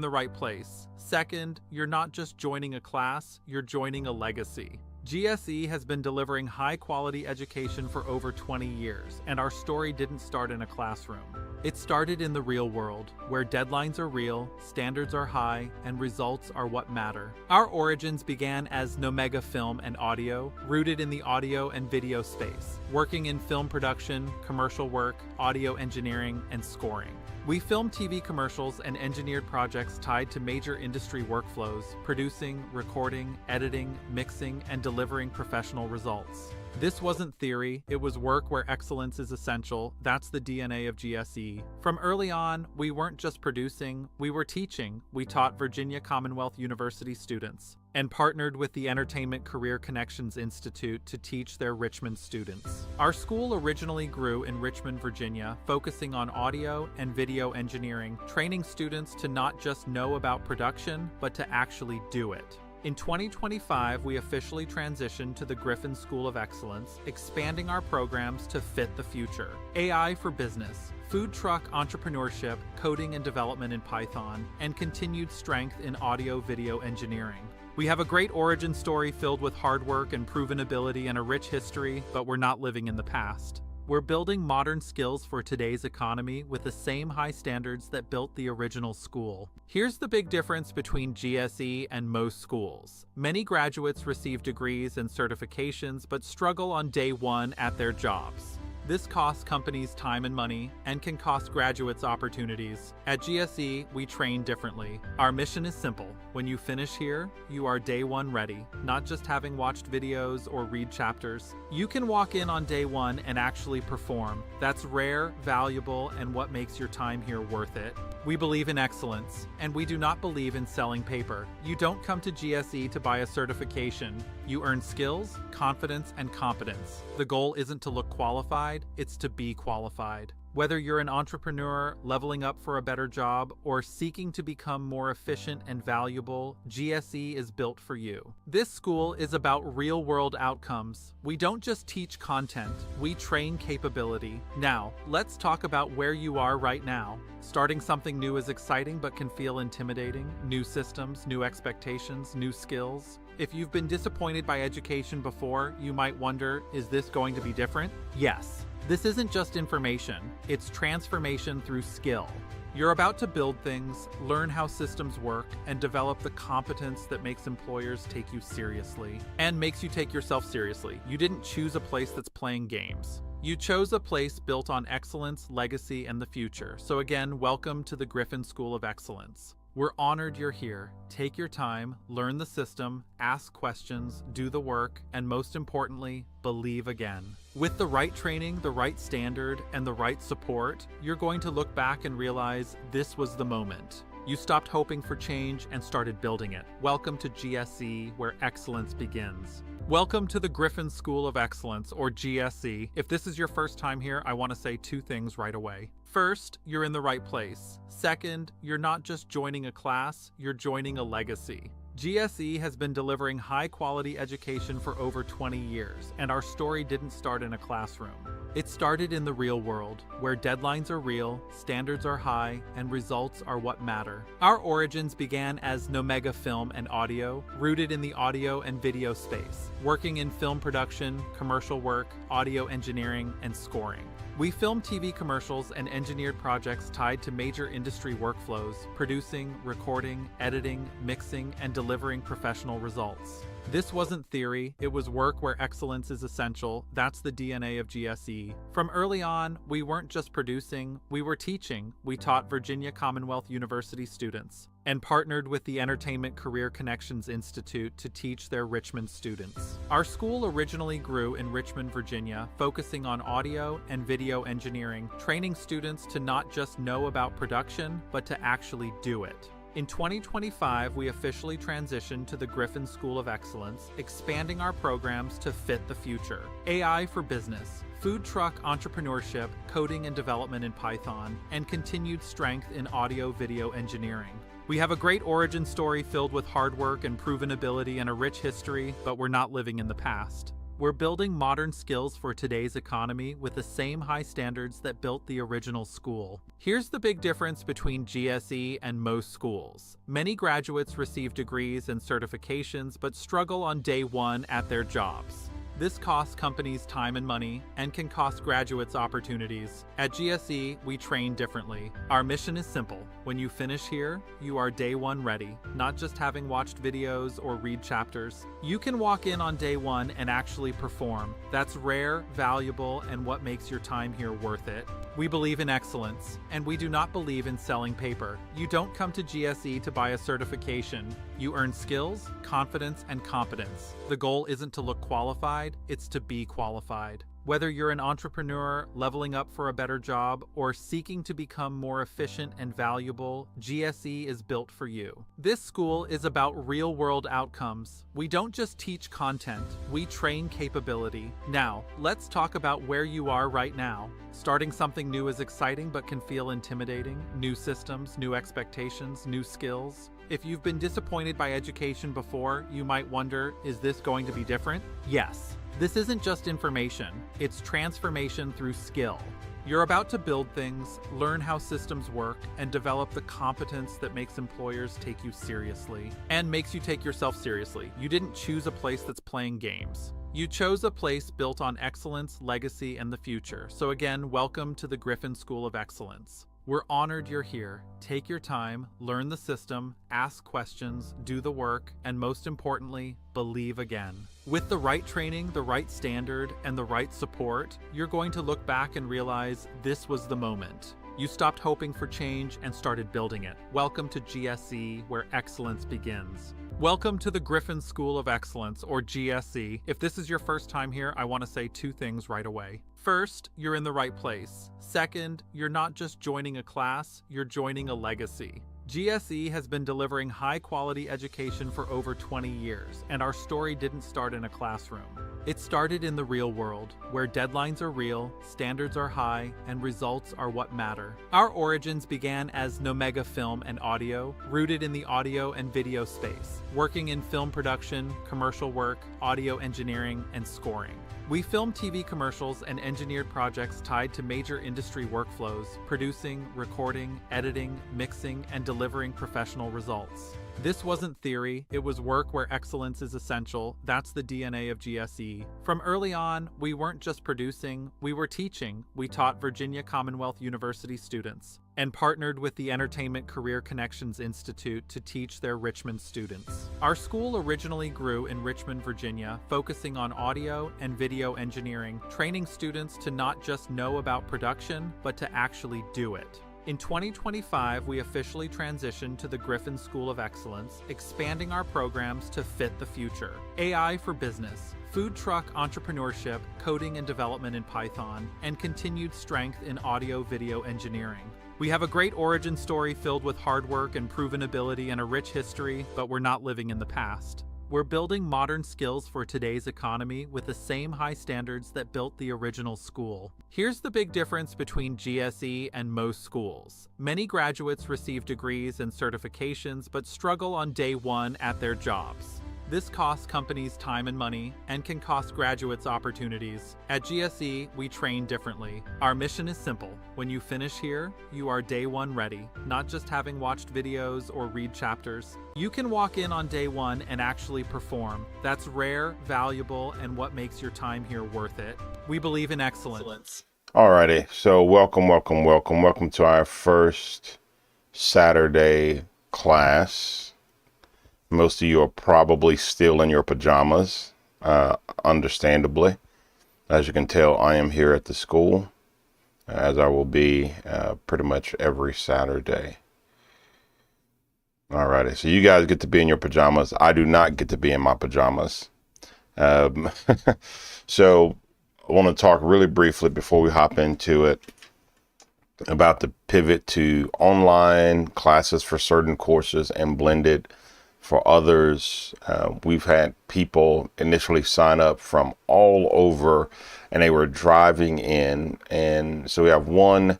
the right place. Second, you're not just joining a class, you're joining a legacy. GSE has been delivering high-quality education for over 20 years, and our story didn't start in a classroom. It started in the real world, where deadlines are real, standards are high, and results are what matter. Our origins began as Nomega Film and Audio, rooted in the audio and video space, working in film production, commercial work, audio engineering, and scoring. We filmed TV commercials and engineered projects tied to major industry workflows, producing, recording, editing, mixing, and delivering professional results. This wasn't theory, it was work where excellence is essential. That's the DNA of GSE. From early on, we weren't just producing, we were teaching. We taught Virginia Commonwealth University students and partnered with the Entertainment Career Connections Institute to teach their Richmond students. Our school originally grew in Richmond, Virginia, focusing on audio and video engineering, training students to not just know about production, but to actually do it. In 2025, we officially transitioned to the Griffin School of Excellence, expanding our programs to fit the future. AI for business, food truck entrepreneurship, coding and development in Python, and continued strength in audio-video engineering. We have a great origin story filled with hard work and proven ability and a rich history, but we're not living in the past. We're building modern skills for today's economy with the same high standards that built the original school. Here's the big difference between GSE and most schools. Many graduates receive degrees and certifications but struggle on day one at their jobs. This costs companies time and money and can cost graduates opportunities. At GSE, we train differently. Our mission is simple. When you finish here, you are day one ready, not just having watched videos or read chapters. You can walk in on day one and actually perform. That's rare, valuable, and what makes your time here worth it. We believe in excellence, and we do not believe in selling paper. You don't come to GSE to buy a certification. You earn skills, confidence, and competence. The goal isn't to look qualified, it's to be qualified. Whether you're an entrepreneur, leveling up for a better job, or seeking to become more efficient and valuable, GSE is built for you. This school is about real-world outcomes. We don't just teach content, we train capability. Now, let's talk about where you are right now. Starting something new is exciting but can feel intimidating. New systems, new expectations, new skills. If you've been disappointed by education before, you might wonder, is this going to be different? Yes. This isn't just information, it's transformation through skill. You're about to build things, learn how systems work, and develop the competence that makes employers take you seriously. And makes you take yourself seriously. You didn't choose a place that's playing games. You chose a place built on excellence, legacy, and the future. So again, welcome to the Griffin School of Excellence. We're honored you're here. Take your time, learn the system, ask questions, do the work, and most importantly, believe again. With the right training, the right standard, and the right support, you're going to look back and realize this was the moment. You stopped hoping for change and started building it. Welcome to GSE, where excellence begins. Welcome to the Griffin School of Excellence, or GSE. If this is your first time here, I want to say two things right away. First, you're in the right place. Second, you're not just joining a class, you're joining a legacy. GSE has been delivering high-quality education for over 20 years, and our story didn't start in a classroom. It started in the real world, where deadlines are real, standards are high, and results are what matter. Our origins began as Nomega Film and Audio, rooted in the audio and video space, working in film production, commercial work, audio engineering, and scoring. We filmed TV commercials and engineered projects tied to major industry workflows, producing, recording, editing, mixing, and delivering professional results. This wasn't theory, it was work where excellence is essential. That's the DNA of GSE. From early on, we weren't just producing, we were teaching. We taught Virginia Commonwealth University students and partnered with the Entertainment Career Connections Institute to teach their Richmond students. Our school originally grew in Richmond, Virginia, focusing on audio and video engineering, training students to not just know about production, but to actually do it. In 2025, we officially transitioned to the Griffin School of Excellence, expanding our programs to fit the future. AI for business, food truck entrepreneurship, coding and development in Python, and continued strength in audio-video engineering. We have a great origin story filled with hard work and proven ability and a rich history, but we're not living in the past. We're building modern skills for today's economy with the same high standards that built the original school. Here's the big difference between GSE and most schools. Many graduates receive degrees and certifications but struggle on day one at their jobs. This costs companies time and money and can cost graduates opportunities. At GSE, we train differently. Our mission is simple. When you finish here, you are day one ready, not just having watched videos or read chapters. You can walk in on day one and actually perform. That's rare, valuable, and what makes your time here worth it. We believe in excellence, and we do not believe in selling paper. You don't come to GSE to buy a certification. You earn skills, confidence, and competence. The goal isn't to look qualified, it's to be qualified. Whether you're an entrepreneur, leveling up for a better job, or seeking to become more efficient and valuable, GSE is built for you. This school is about real-world outcomes. We don't just teach content, we train capability. Now, let's talk about where you are right now. Starting something new is exciting but can feel intimidating. New systems, new expectations, new skills. If you've been disappointed by education before, you might wonder, is this going to be different? Yes. This isn't just information, it's transformation through skill. You're about to build things, learn how systems work, and develop the competence that makes employers take you seriously. And makes you take yourself seriously. You didn't choose a place that's playing games. You chose a place built on excellence, legacy, and the future. So again, welcome to the Griffin School of Excellence. We're honored you're here. Take your time, learn the system, ask questions, do the work, and most importantly, believe again. With the right training, the right standard, and the right support, you're going to look back and realize this was the moment. You stopped hoping for change and started building it. Welcome to GSE, where excellence begins. Welcome to the Griffin School of Excellence, or GSE. If this is your first time here, I want to say two things right away. First, you're in the right place. Second, you're not just joining a class, you're joining a legacy. GSE has been delivering high-quality education for over 20 years, and our story didn't start in a classroom. It started in the real world, where deadlines are real, standards are high, and results are what matter. Our origins began as Nomega Film and Audio, rooted in the audio and video space, working in film production, commercial work, audio engineering, and scoring. We filmed TV commercials and engineered projects tied to major industry workflows, producing, recording, editing, mixing, and delivering professional results. This wasn't theory, it was work where excellence is essential. That's the DNA of GSE. From early on, we weren't just producing, we were teaching. We taught Virginia Commonwealth University students and partnered with the Entertainment Career Connections Institute to teach their Richmond students. Our school originally grew in Richmond, Virginia, focusing on audio and video engineering, training students to not just know about production, but to actually do it. In 2025, we officially transitioned to the Griffin School of Excellence, expanding our programs to fit the future. AI for business, food truck entrepreneurship, coding and development in Python, and continued strength in audio-video engineering. We have a great origin story filled with hard work and proven ability and a rich history, but we're not living in the past. We're building modern skills for today's economy with the same high standards that built the original school. Here's the big difference between GSE and most schools. Many graduates receive degrees and certifications but struggle on day one at their jobs. This costs companies time and money and can cost graduates opportunities. At GSE, we train differently. Our mission is simple. When you finish here, you are day one ready, not just having watched videos or read chapters. You can walk in on day one and actually perform. That's rare, valuable, and what makes your time here worth it. We believe in excellence. Alrighty, so welcome to our first Saturday class. Most of you are probably still in your pajamas, understandably. As you can tell, I am here at the school, as I will be pretty much every Saturday. Alrighty, so you guys get to be in your pajamas. I do not get to be in my pajamas. So I want to talk really briefly before we hop into it about the pivot to online classes for certain courses and blended for others. We've had people initially sign up from all over and they were driving in. And so we have one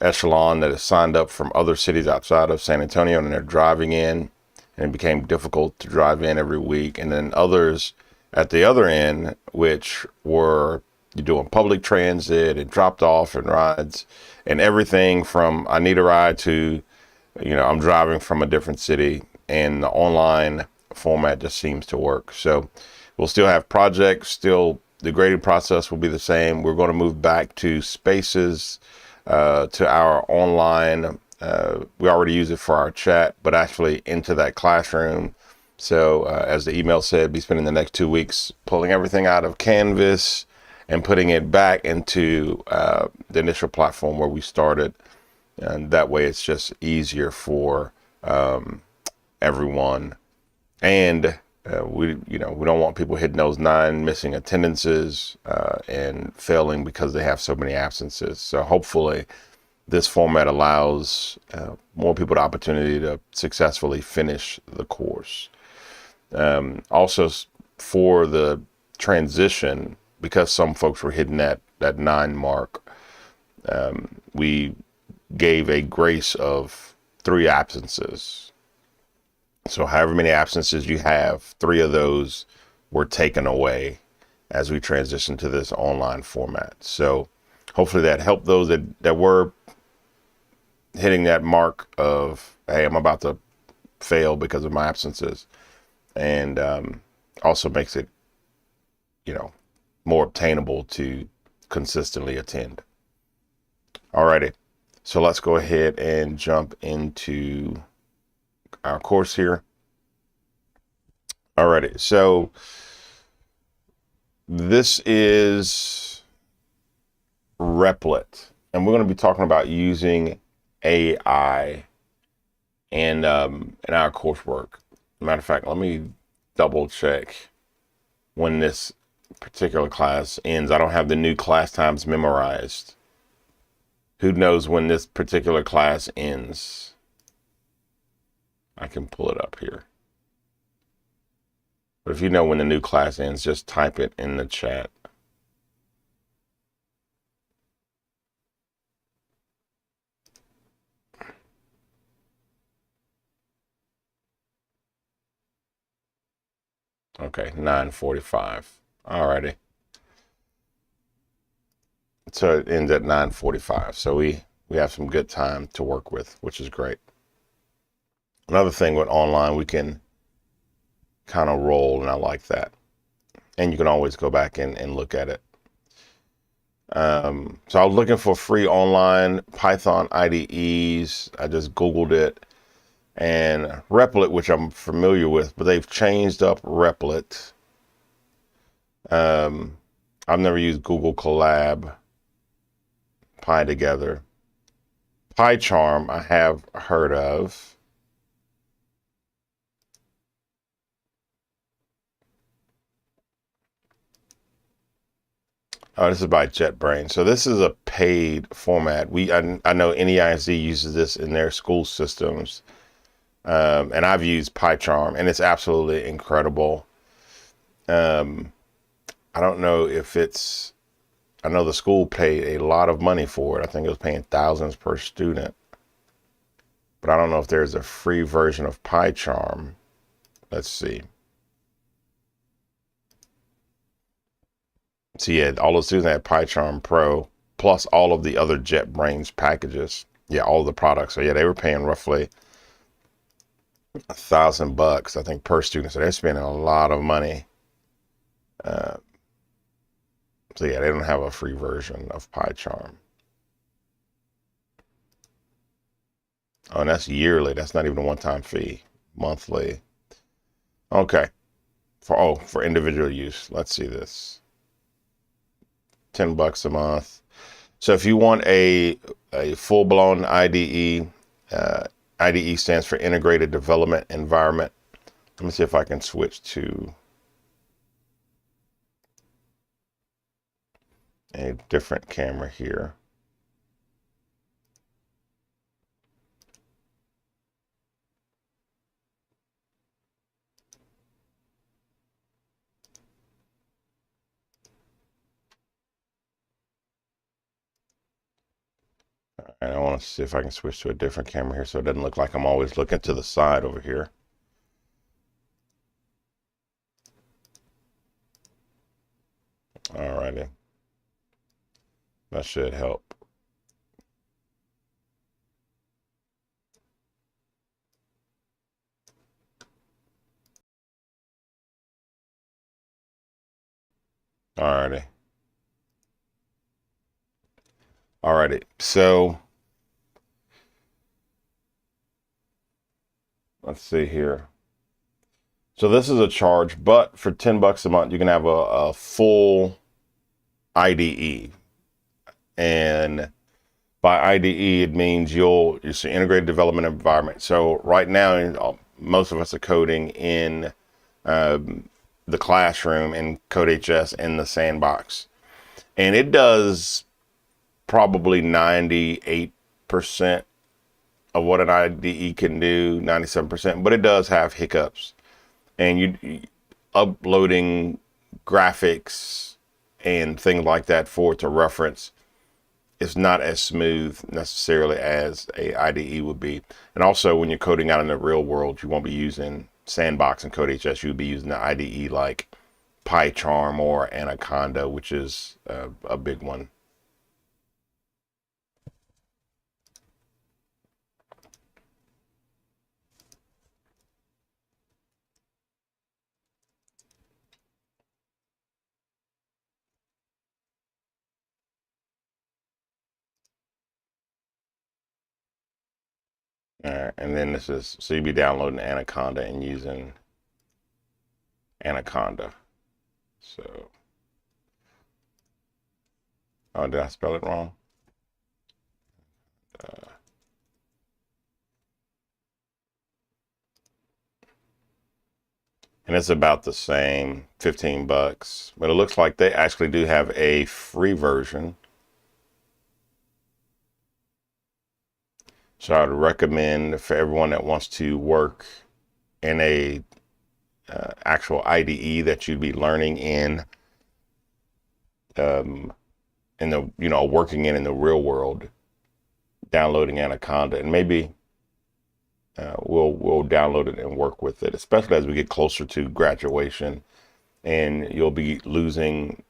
echelon that has signed up from other cities outside of San Antonio and they're driving in, and it became difficult to drive in every week. And then others at the other end, which were you're doing public transit and dropped off and rides and everything from I need a ride to, I'm driving from a different city, and the online format just seems to work. So we'll still have projects, still the grading process will be the same. We're going to move back to Spaces, to our online. We already use it for our chat, but actually into that classroom. So as the email said, be spending the next 2 weeks pulling everything out of Canvas and putting it back into the initial platform where we started. And that way it's just easier for everyone. And we don't want people hitting those 9 missing attendances and failing because they have so many absences. So hopefully this format allows more people the opportunity to successfully finish the course. Also for the transition, because some folks were hitting that 9 mark, we gave a grace of 3 absences. So however many absences you have, 3 of those were taken away as we transition to this online format. So hopefully that helped those that were hitting that mark of, hey, I'm about to fail because of my absences. And also makes it, more obtainable to consistently attend. Alrighty, so let's go ahead and jump into our course here. Alrighty, so this is Replit, and we're going to be talking about using AI in our coursework. Matter of fact, let me double check when this particular class ends. I don't have the new class times memorized. Who knows when this particular class ends? I can pull it up here. But if you know when the new class ends, just type it in the chat. Okay, 9:45. Alrighty. So it ends at 9:45. So we have some good time to work with, which is great. Another thing with online, we can kind of roll, and I like that. And you can always go back and look at it. So I was looking for free online Python IDEs. I just Googled it. And Replit, which I'm familiar with, but they've changed up Replit. I've never used Google Colab, PyTogether. PyCharm I have heard of. Oh, this is by JetBrains. So this is a paid format. I know NEISD uses this in their school systems. And I've used PyCharm, and it's absolutely incredible. I don't know if I know the school paid a lot of money for it. I think it was paying thousands per student. But I don't know if there's a free version of PyCharm. Let's see. So yeah, all the students had PyCharm Pro, plus all of the other JetBrains packages. Yeah, all of the products. So yeah, they were paying roughly $1,000, I think, per student. So they're spending a lot of money. So yeah, they don't have a free version of PyCharm. Oh, and that's yearly. That's not even a one-time fee. Monthly. Okay. For individual use. Let's see this. $10 a month. So if you want a full-blown IDE, IDE stands for Integrated Development Environment. Let me see if I can switch to a different camera here. And I want to see if I can switch to a different camera here so it doesn't look like I'm always looking to the side over here. Alrighty. That should help. Alrighty. Alrighty. So let's see here. So this is a charge, but for $10 a month, you can have a full IDE. And by IDE, it means it's an integrated development environment. So right now, most of us are coding in the classroom in CodeHS in the sandbox. And it does probably 98% of what an IDE can do, 97%, but it does have hiccups. And you uploading graphics and things like that for it to reference, it's not as smooth necessarily as a IDE would be. And also when you're coding out in the real world, you won't be using Sandbox and CodeHS. You'll be using the IDE like PyCharm or Anaconda, which is a big one. All right, and then so you'll be downloading Anaconda and using Anaconda. So, oh, did I spell it wrong? And it's about the same, $15, but it looks like they actually do have a free version. So I'd recommend for everyone that wants to work in a actual IDE that you'd be learning in the working in the real world, downloading Anaconda, and maybe we'll download it and work with it, especially as we get closer to graduation, and you'll be losing,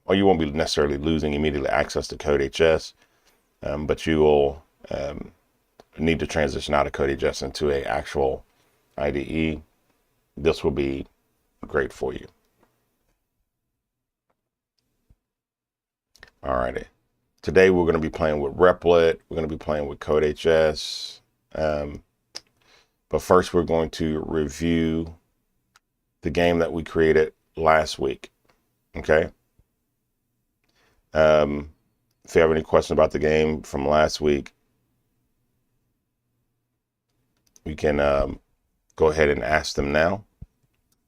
or you won't be necessarily losing immediately access to CodeHS, but you will need to transition out of CodeHS into a actual IDE. This will be great for you. Alrighty. Today we're going to be playing with Replit. We're going to be playing with CodeHS. But first we're going to review the game that we created last week. Okay. If you have any questions about the game from last week, we can go ahead and ask them now.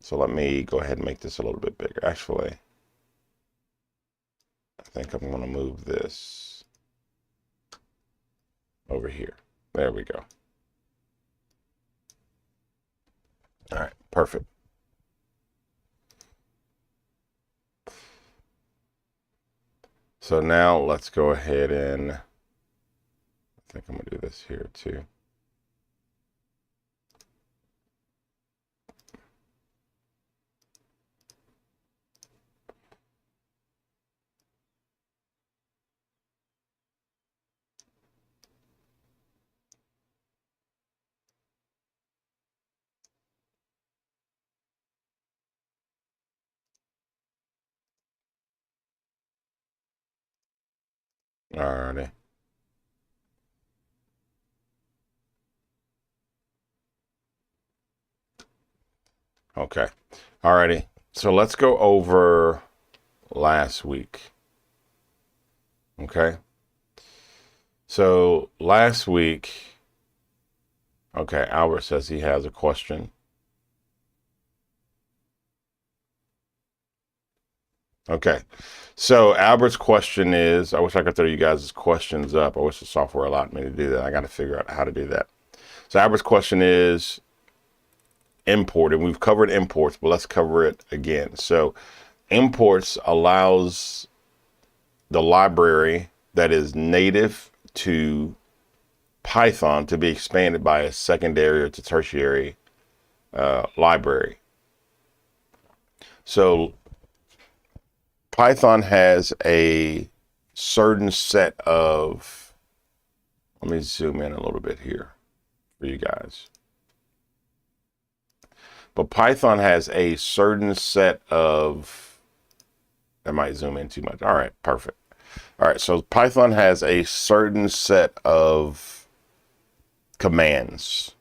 So let me go ahead and make this a little bit bigger. Actually, I think I'm going to move this over here. There we go. All right, perfect. So now let's go ahead and, I think I'm gonna do this here too. Alrighty. Okay. Alrighty. So let's go over last week. Okay. So last week, okay, Albert says he has a question. Okay. So Albert's question is, I wish I could throw you guys' questions up. I wish the software allowed me to do that. I got to figure out how to do that. So Albert's question is import, and we've covered imports, but let's cover it again. So imports allows the library that is native to Python to be expanded by a secondary or to tertiary library. So Python has a certain set of, let me zoom in a little bit here for you guys. But Python has a certain set of, I might zoom in too much. All right, perfect. All right, so Python has a certain set of commands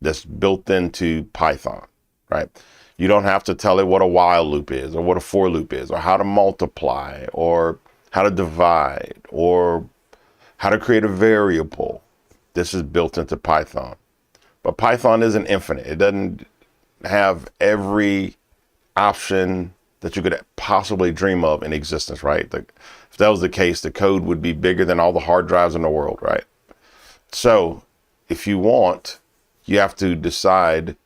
that's built into Python, right? You don't have to tell it what a while loop is or what a for loop is or how to multiply or how to divide or how to create a variable. This is built into Python. But Python isn't infinite. It doesn't have every option that you could possibly dream of in existence, right? If that was the case, the code would be bigger than all the hard drives in the world, right? So if you want, you have to decide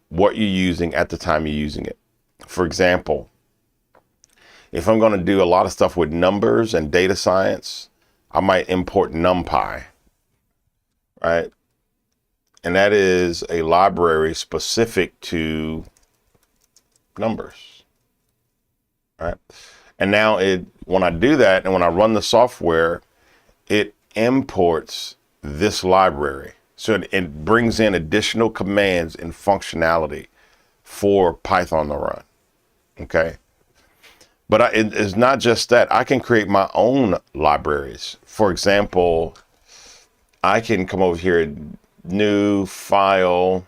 what you're using at the time you're using it. For example, if I'm going to do a lot of stuff with numbers and data science, I might import NumPy, right? And that is a library specific to numbers, right? And now when I do that and when I run the software, it imports this library. So it brings in additional commands and functionality for Python to run, okay? But it's not just that. I can create my own libraries. For example, I can come over here, new file,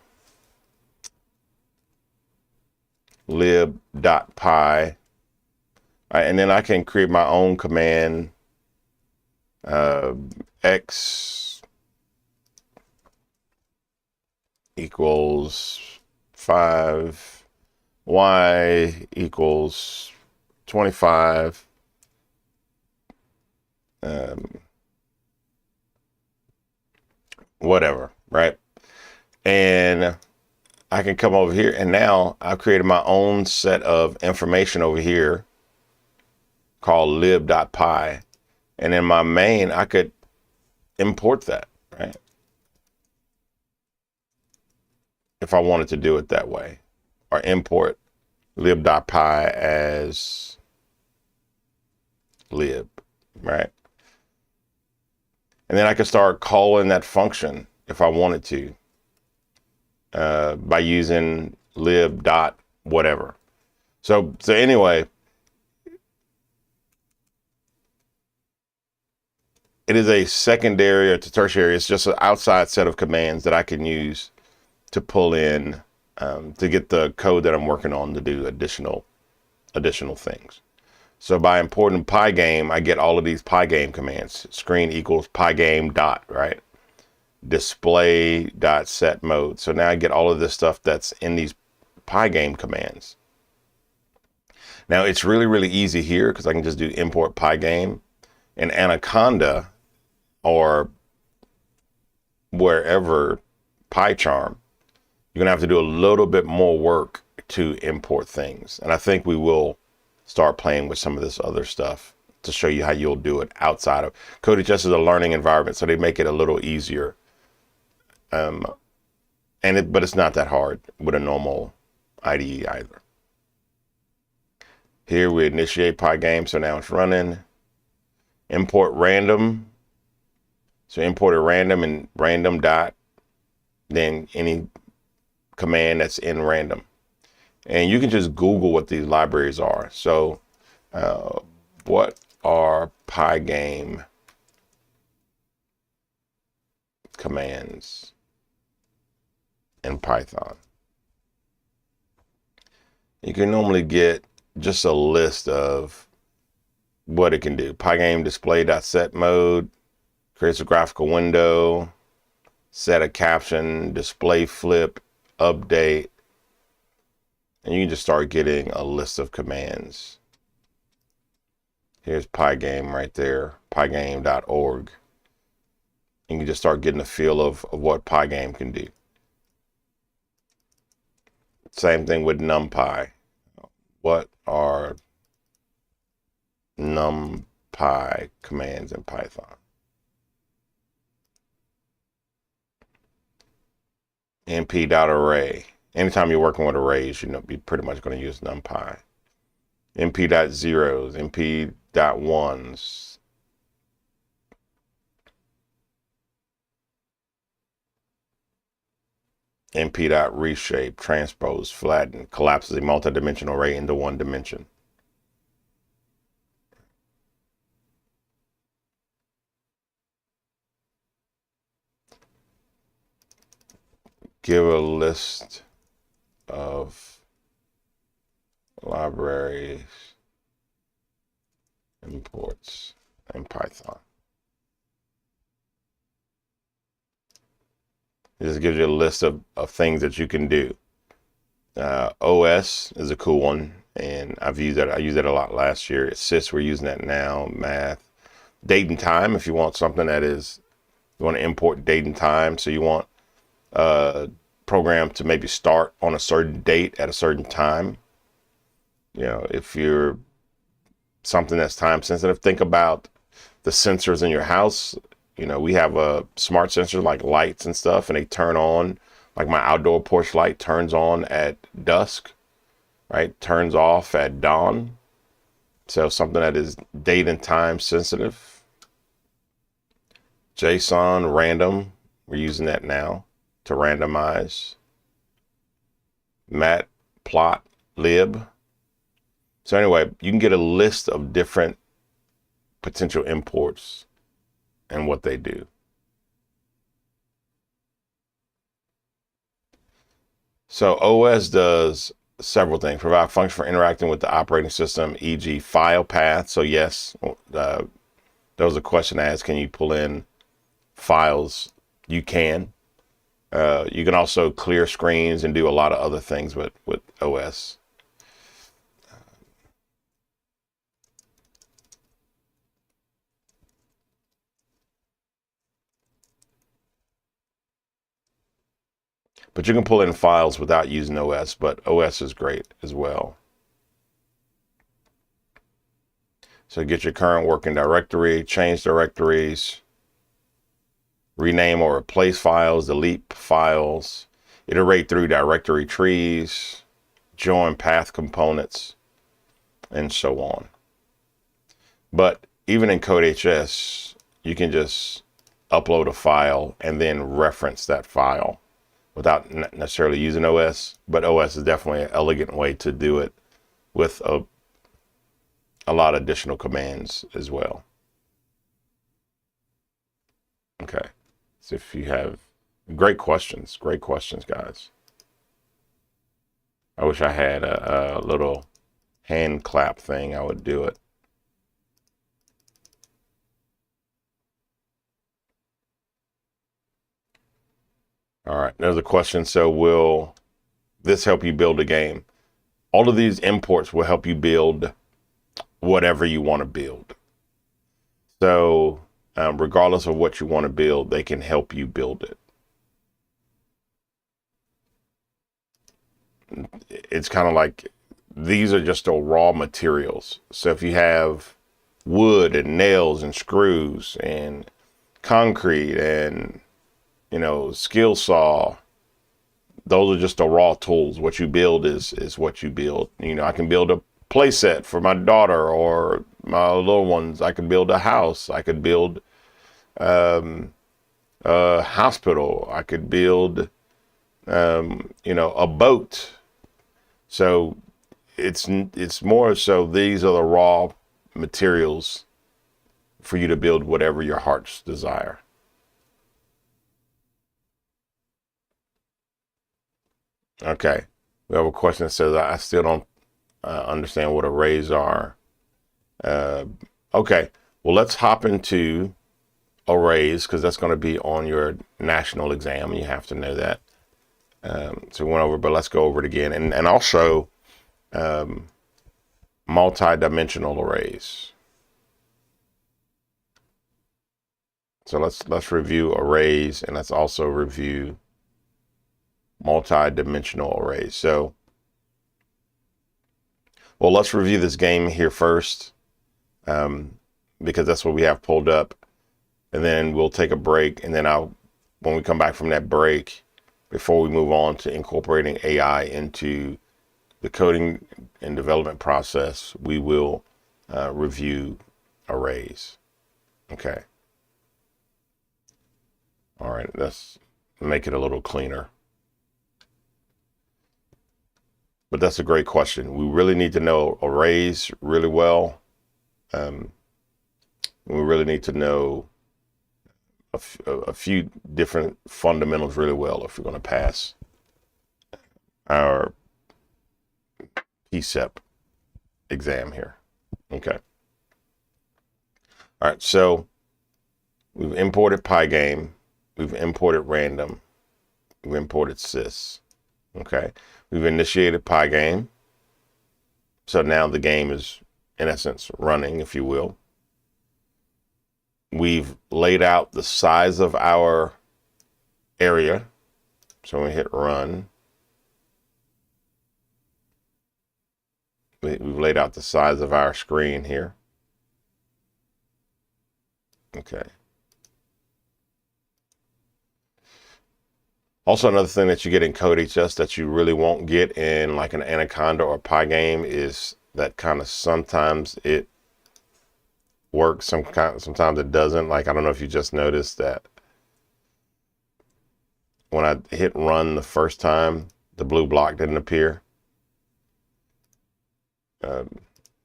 lib.py, and then I can create my own command, x equals 5, y equals 25, whatever, right? And I can come over here and now I've created my own set of information over here called lib.py. And in my main, I could import that, right? If I wanted to do it that way, or import lib.py as lib, right? And then I could start calling that function if I wanted to by using lib dot whatever. So anyway, it is a secondary or tertiary. It's just an outside set of commands that I can use to pull in to get the code that I'm working on to do additional things. So by importing Pygame, I get all of these Pygame commands. Screen equals Pygame dot, right? Display dot set mode. So now I get all of this stuff that's in these Pygame commands. Now it's really, really easy here because I can just do import Pygame. In Anaconda or wherever, PyCharm, you're gonna have to do a little bit more work to import things. And I think we will start playing with some of this other stuff to show you how you'll do it outside of CodeHS is a learning environment, so they make it a little easier. But it's not that hard with a normal IDE either. Here we initiate Pygame, so now it's running. Import random. So import a random and random dot, then any command that's in random. And you can just Google what these libraries are. So what are Pygame commands in Python? You can normally get just a list of what it can do. Pygame display.set mode creates a graphical window, set a caption, display flip, update, and you can just start getting a list of commands. Here's Pygame right there, pygame.org. You can just start getting a feel of what Pygame can do. Same thing with NumPy. What are NumPy commands in Python? np.array. Anytime you're working with arrays, you're pretty much going to use NumPy. MP.0s, MP.1s. MP.reshape, transpose, flatten, collapses a multidimensional array into one dimension. Give a list of libraries imports in Python. It just gives you a list of things that you can do. OS is a cool one, and I've used that. I used that a lot last year. Sys, we're using that now. Math, date and time. If you want something that is, you want to import date and time, so you want a program to maybe start on a certain date at a certain time. You know, if you're something that's time sensitive, think about the sensors in your house. You know, we have a smart sensor like lights and stuff, and they turn on, like my outdoor porch light turns on at dusk, right? Turns off at dawn. So something that is date and time sensitive. JSON random, we're using that now to randomize. Matplotlib. So anyway, you can get a list of different potential imports and what they do. So OS does several things. Provide functions for interacting with the operating system, e.g. file path. So yes, there was a question asked, can you pull in files? You can. You can also clear screens and do a lot of other things with OS. But you can pull in files without using OS, but OS is great as well. So get your current working directory, change directories, rename or replace files, delete files, iterate through directory trees, join path components, and so on. But even in CodeHS, you can just upload a file and then reference that file without necessarily using OS, but OS is definitely an elegant way to do it with a lot of additional commands as well. Okay, so if you have great questions, guys. I wish I had a little hand clap thing, I would do it. All right, there's a question. So will this help you build a game? All of these imports will help you build whatever you want to build. So regardless of what you want to build, they can help you build it. It's kind of like these are just the raw materials. So if you have wood and nails and screws and concrete and, you know, skill saw, those are just the raw tools. What you build is what you build. You know, I can build a play set for my daughter or my little ones. I could build a house. I could build a hospital. I could build, you know, a boat. So it's more so these are the raw materials for you to build whatever your heart's desire. Okay, we have a question that says, I still don't understand what arrays are. Okay, well, let's hop into arrays because that's going to be on your national exam and you have to know that. So we went over, but let's go over it again. And also multi-dimensional arrays. So let's review arrays and let's also review multi-dimensional arrays. So, well, let's review this game here first because that's what we have pulled up. And then we'll take a break. And then when we come back from that break, before we move on to incorporating AI into the coding and development process, we will review arrays. Okay. All right, let's make it a little cleaner. But that's a great question. We really need to know arrays really well. We really need to know a few different fundamentals really well if we're going to pass our PCEP exam here. Okay. All right, so we've imported Pygame, we've imported random, we've imported sys. Okay, we've initiated Pygame. So now the game is, in essence, running, if you will. We've laid out the size of our area. So when we hit run, we've laid out the size of our screen here. Okay. Also, another thing that you get in CodeHS that you really won't get in like an Anaconda or Pygame is that kind of sometimes it works, sometimes it doesn't. Like, I don't know if you just noticed that when I hit run the first time, the blue block didn't appear.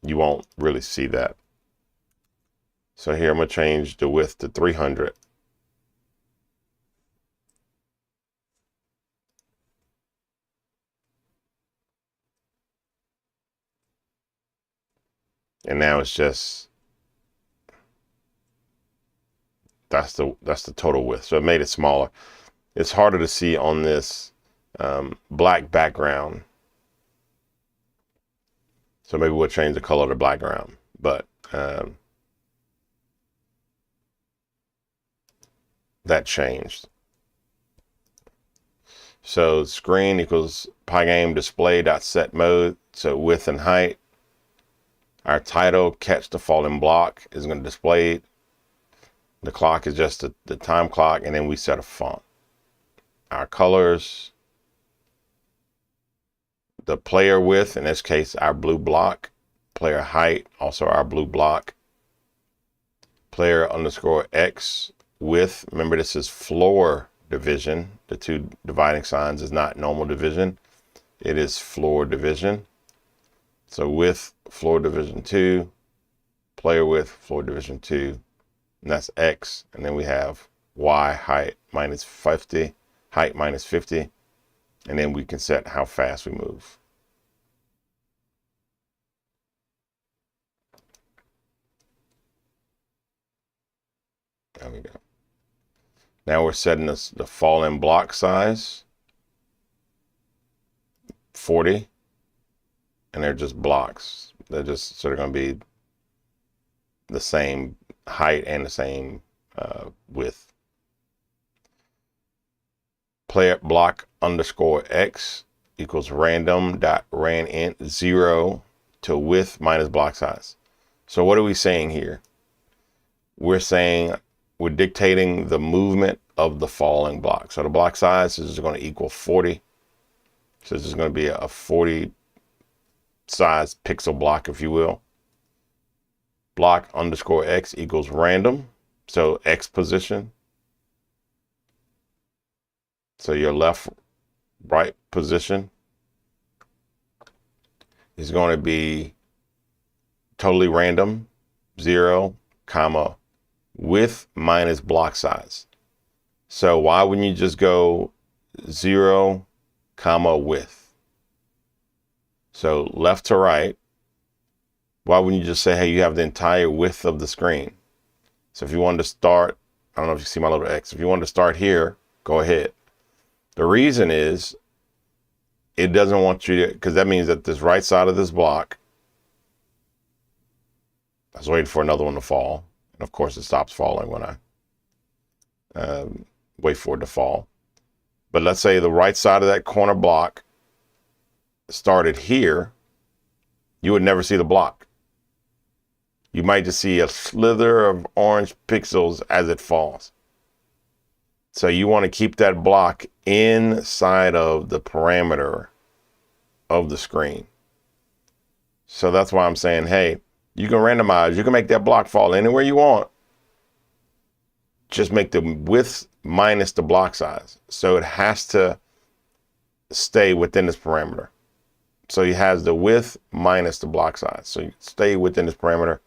You won't really see that. So here I'm going to change the width to 300. And now it's just, that's the total width. So it made it smaller. It's harder to see on this black background. So maybe we'll change the color of the background, but that changed. So screen equals Pygame display.set mode. So width and height. Our title, catch the falling block, is going to display it. The clock is just the time clock, and then we set a font. Our colors, the player width, in this case, our blue block. Player height, also our blue block. Player underscore X width. Remember, this is floor division. The two dividing signs is not normal division. It is floor division. So width, floor division 2, player width, floor division 2, and that's X. And then we have Y, height minus 50, height minus 50. And then we can set how fast we move. There we go. Now we're setting this, the fallen block size, 40. And they're just blocks. They're just sort of going to be the same height and the same width. Player block underscore X equals random.ranInt 0 to width minus block size. So what are we saying here? We're saying we're dictating the movement of the falling block. So the block size is going to equal 40. So this is going to be a 40 size pixel block, if you will. Block underscore X equals random. So X position. So your left, right position is going to be totally random, 0, comma, width minus block size. So why wouldn't you just go 0, comma, width? So left to right, why wouldn't you just say, hey, you have the entire width of the screen? So if you wanted to start, I don't know if you see my little X, if you wanted to start here, go ahead. The reason is it doesn't want you to, because that means that this right side of this block, I was waiting for another one to fall. And of course it stops falling when I wait for it to fall. But let's say the right side of that corner block started here, you would never see the block. You might just see a slither of orange pixels as it falls. So you want to keep that block inside of the parameter of the screen. So that's why I'm saying, hey, you can randomize. You can make that block fall anywhere you want. Just make the width minus the block size. So it has to stay within this parameter. So he has the width minus the block size. So you stay within this parameter.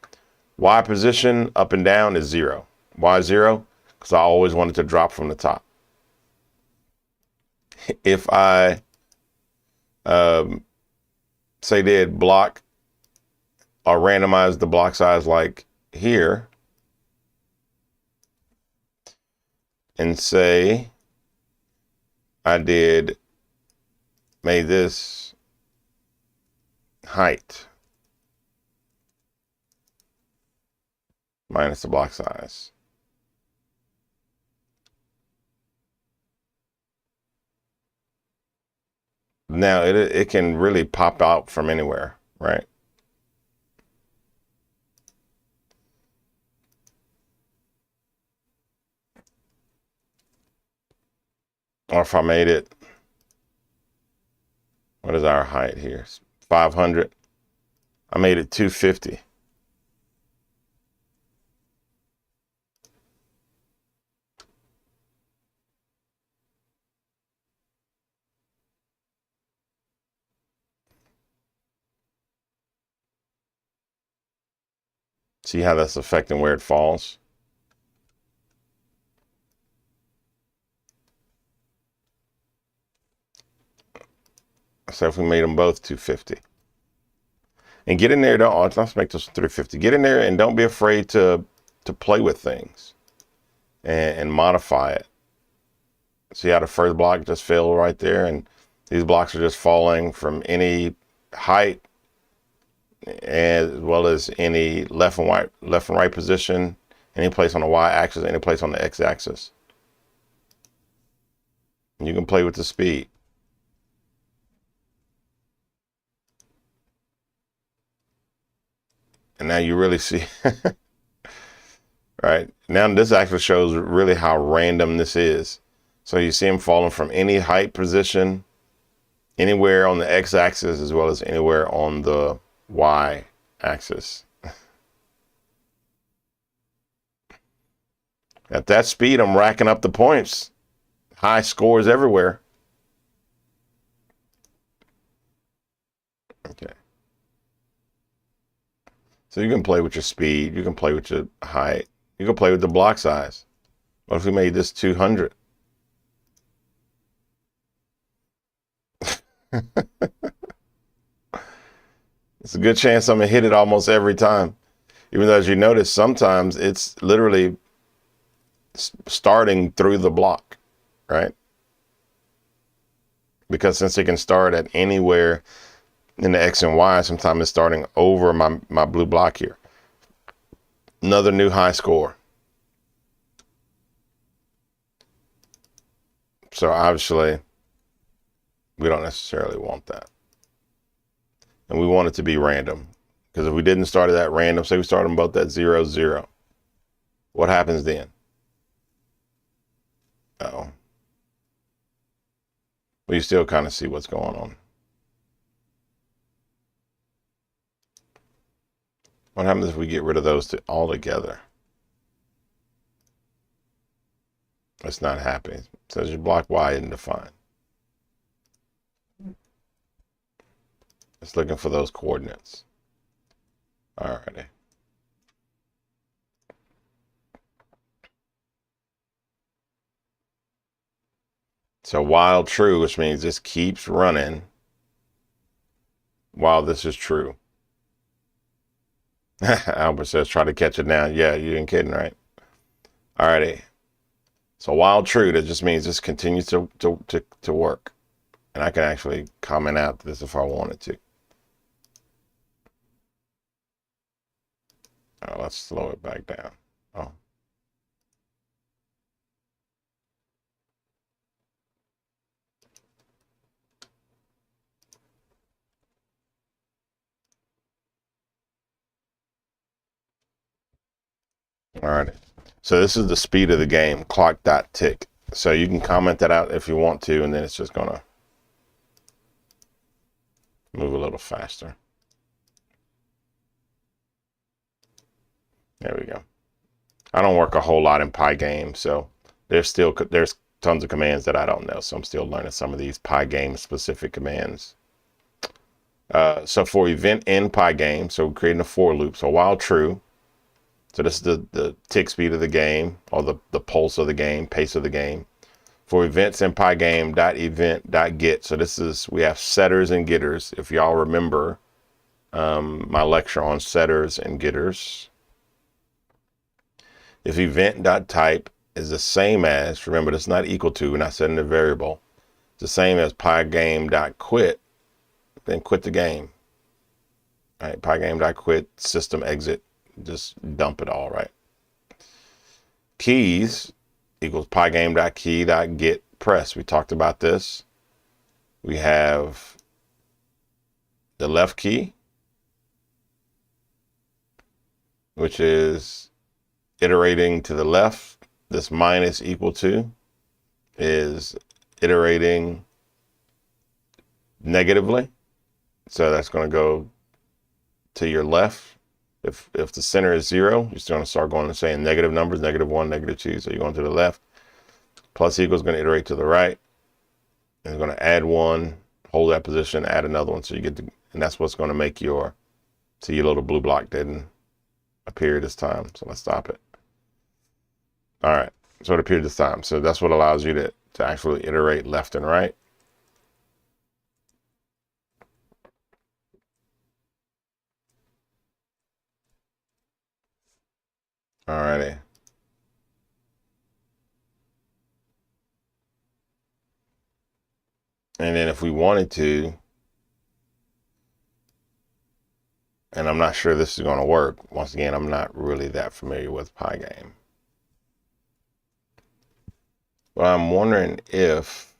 Y position up and down is 0. Why 0? Because I always wanted to drop from the top. If I say did block or randomize the block size like here, and say I made this height minus the block size. Now it can really pop out from anywhere, right? Or if I made it, what is our height here? 500. I made it 250. See how that's affecting where it falls? So if we made them both 250. And get in there, let's make this 350. Get in there and don't be afraid to play with things and modify it. See how the first block just fell right there, and these blocks are just falling from any height as well as any left and right position, any place on the y-axis, any place on the x-axis. You can play with the speed. And now you really see, right? Now this actually shows really how random this is. So you see them falling from any height position, anywhere on the x-axis as well as anywhere on the y-axis. At that speed, I'm racking up the points. High scores everywhere. Okay. So you can play with your speed, you can play with your height, you can play with the block size. What if we made this 200? It's a good chance I'm gonna hit it almost every time. Even though, as you notice, sometimes it's literally starting through the block, right? Because since it can start at anywhere in the X and Y, sometimes it's starting over my blue block here. Another new high score. So obviously, we don't necessarily want that. And we want it to be random. Because if we didn't start it at random, say we start them both at 0, 0. What happens then? Uh-oh. Well, you still kind of see what's going on. What happens if we get rid of those two altogether? It's not happening. It says your block Y isn't defined. It's looking for those coordinates. Alrighty. So while true, which means this keeps running while this is true. Albert says, try to catch it now. Yeah, you ain't kidding, right? Alrighty. So while true, that just means this continues to work. And I can actually comment out this if I wanted to. Let's slow it back down. Oh. All right. So this is the speed of the game, clock.tick. So you can comment that out if you want to, and then it's just gonna. little faster. There we go. I don't work a whole lot in Pygame, so there's tons of commands that I don't know. So I'm still learning some of these Pygame specific commands. So for event in Pygame, so we're creating a for loop. So while true, so this is the tick speed of the game, or the pulse of the game, pace of the game. For events in Pygame.event.get. So this is, we have setters and getters. If y'all remember my lecture on setters and getters. If event.type is the same as, remember it's not equal to, we're not setting a variable. It's the same as Pygame.quit, then quit the game. All right, Pygame.quit, system exit, just dump it all, right? Keys equals Pygame.key.get press. We talked about this. We have the left key, which is iterating to the left. This minus equal to is iterating negatively. So that's going to go to your left. If the center is 0, you're still going to start going and saying negative numbers, -1, -2. So you're going to the left. Plus equal is going to iterate to the right. And it's going to add 1, hold that position, add another one. So you get to, and that's what's going to make your, see your little blue block didn't appear this time. So let's stop it. All right. So it appeared this time. So that's what allows you to actually iterate left and right. Alrighty. And then if we wanted to, and I'm not sure this is going to work. Once again, I'm not really that familiar with Pygame. But I'm wondering if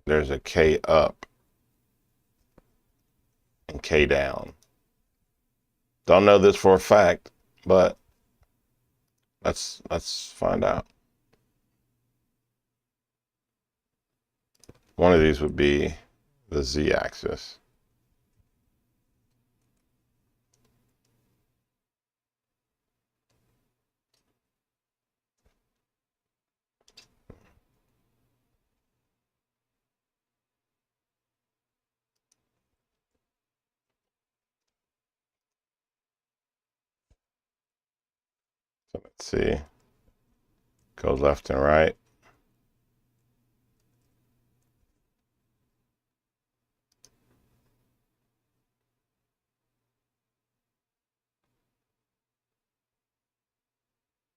there's a K up and K down. Don't know this for a fact, but let's find out. One of these would be the z-axis. So let's see. Goes left and right.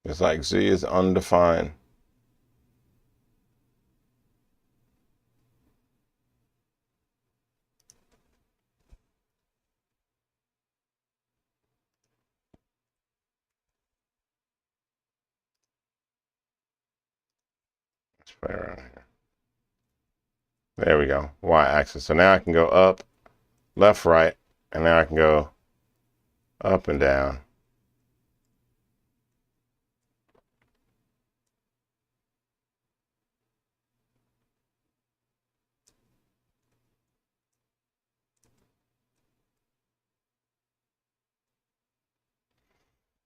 It's like Z is undefined. Let's play around here. There we go. Y-axis. So now I can go up, left, right, and now I can go up and down.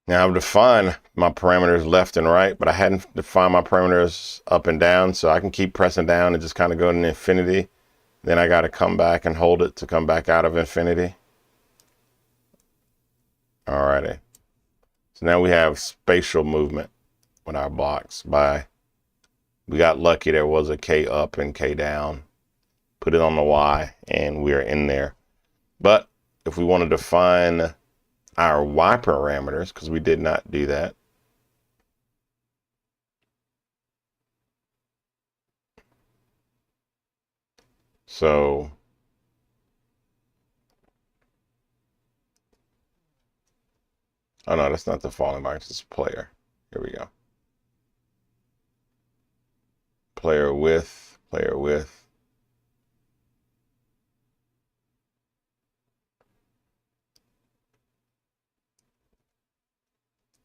Now I've defined my parameters left and right, but I hadn't defined my parameters up and down, so I can keep pressing down and just kind of go to infinity. Then I got to come back and hold it to come back out of infinity. Alrighty. So now we have spatial movement with our blocks. We got lucky, there was a K up and K down. Put it on the Y and we're in there. But if we want to define our Y parameters, because we did not do that. So oh no, that's not the falling box, it's player. Here we go. Player with, player with.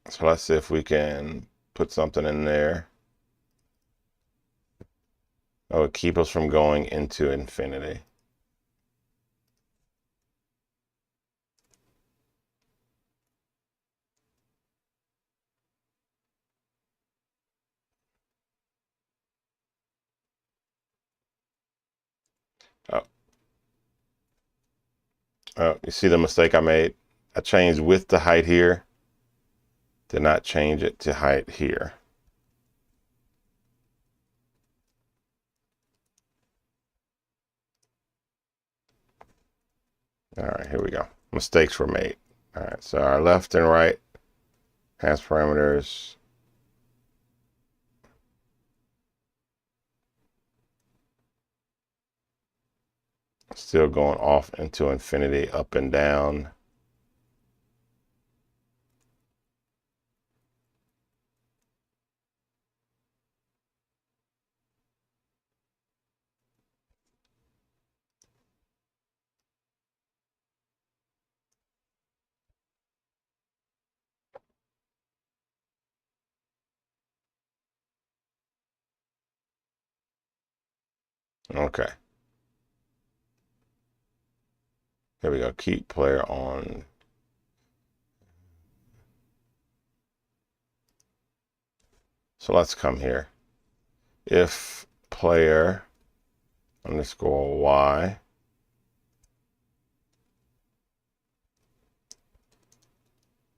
So let's see if we can put something in there. That would keep us from going into infinity. Oh, oh, you see the mistake I made? I changed width to height here. Did not change it to height here. All right, here we go. Mistakes were made. All right, so our left and right has parameters. Still going off into infinity, up and down. Okay. Here we go. Keep player on. So let's come here. If player underscore y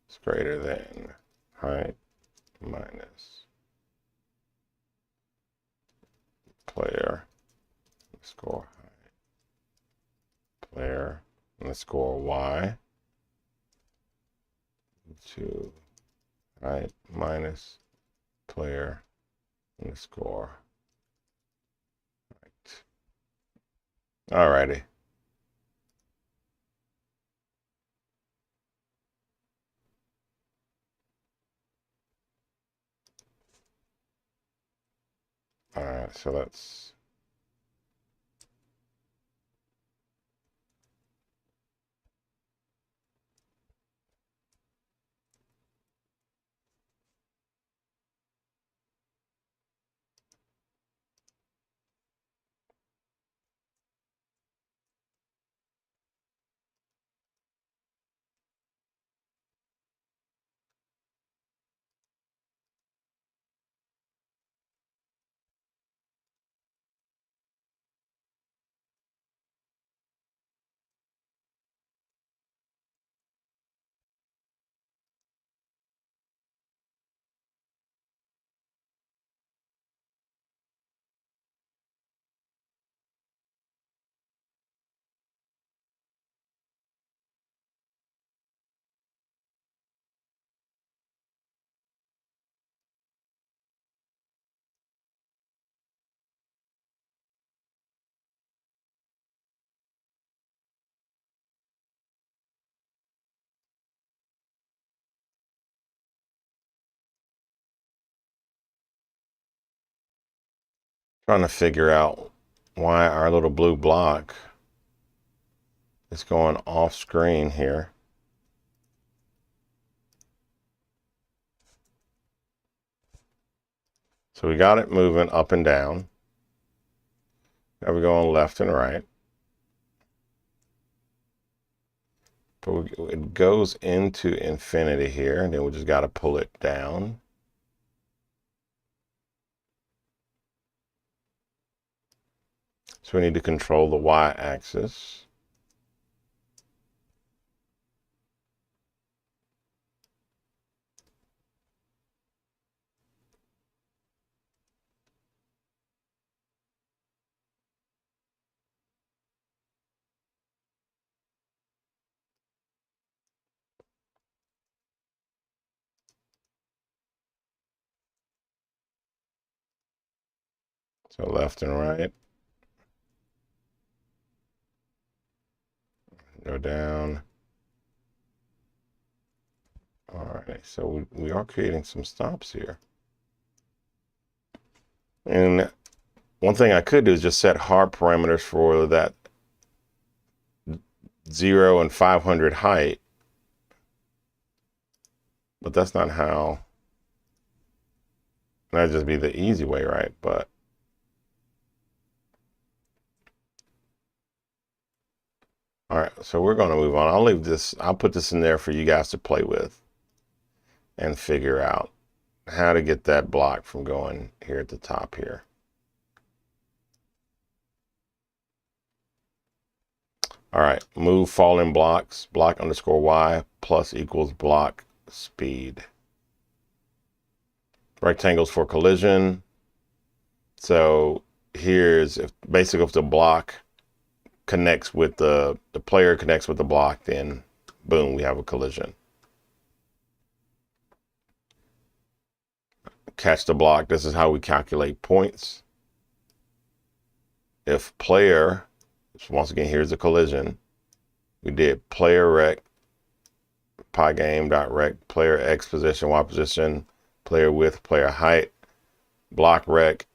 is greater than height minus player underscore height, player underscore y to height minus player underscore height. Alrighty. All right, so let's trying to figure out why our little blue block is going off screen here. So we got it moving up and down. Now we're going left and right. But it goes into infinity here, and then we just got to pull it down. So we need to control the y-axis. So left and right. Go down. All right, so we are creating some stops here. And one thing I could do is just set hard parameters for that 0 and 500 height. But that's not how. That'd just be the easy way, right? But All right, so we're going to move on. I'll leave this, I'll put this in there for you guys to play with and figure out how to get that block from going here at the top here. All right, move falling blocks, block underscore Y plus equals block speed. Rectangles for collision. So here's if basically if the block connects with the player connects with the block, then boom, we have a collision. Catch the block. This is how we calculate points. If player, once again, here's a collision. We did player rec, pygame.rec, player X position, Y position, player width, player height, block rec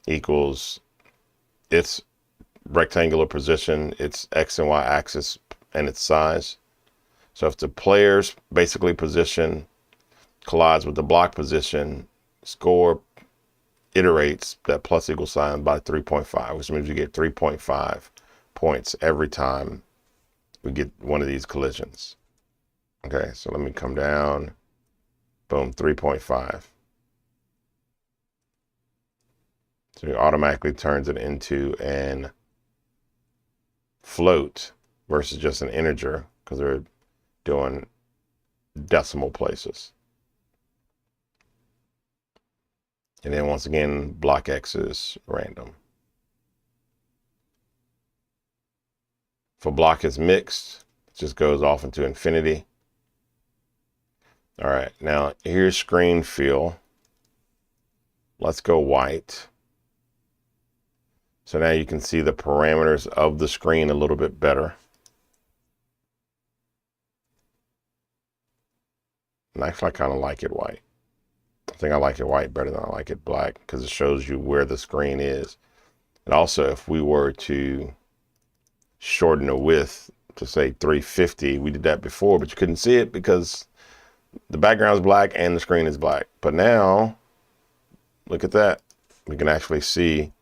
equals its rectangular position, its X and Y axis, and its size. So if the player's basically position collides with the block position, score iterates that plus equal sign by 3.5, which means you get 3.5 points every time we get one of these collisions. Okay, so let me come down. Boom, 3.5. So it automatically turns it into an float versus just an integer because they're doing decimal places. And then once again, block X is random. For block is mixed, it just goes off into infinity. All right, now here's screen fill. Let's go white. So now you can see the parameters of the screen a little bit better. And actually, I kind of like it white. I think I like it white better than I like it black because it shows you where the screen is. And also, if we were to shorten the width to say 350, we did that before, but you couldn't see it because the background is black and the screen is black. But now, look at that. We can actually see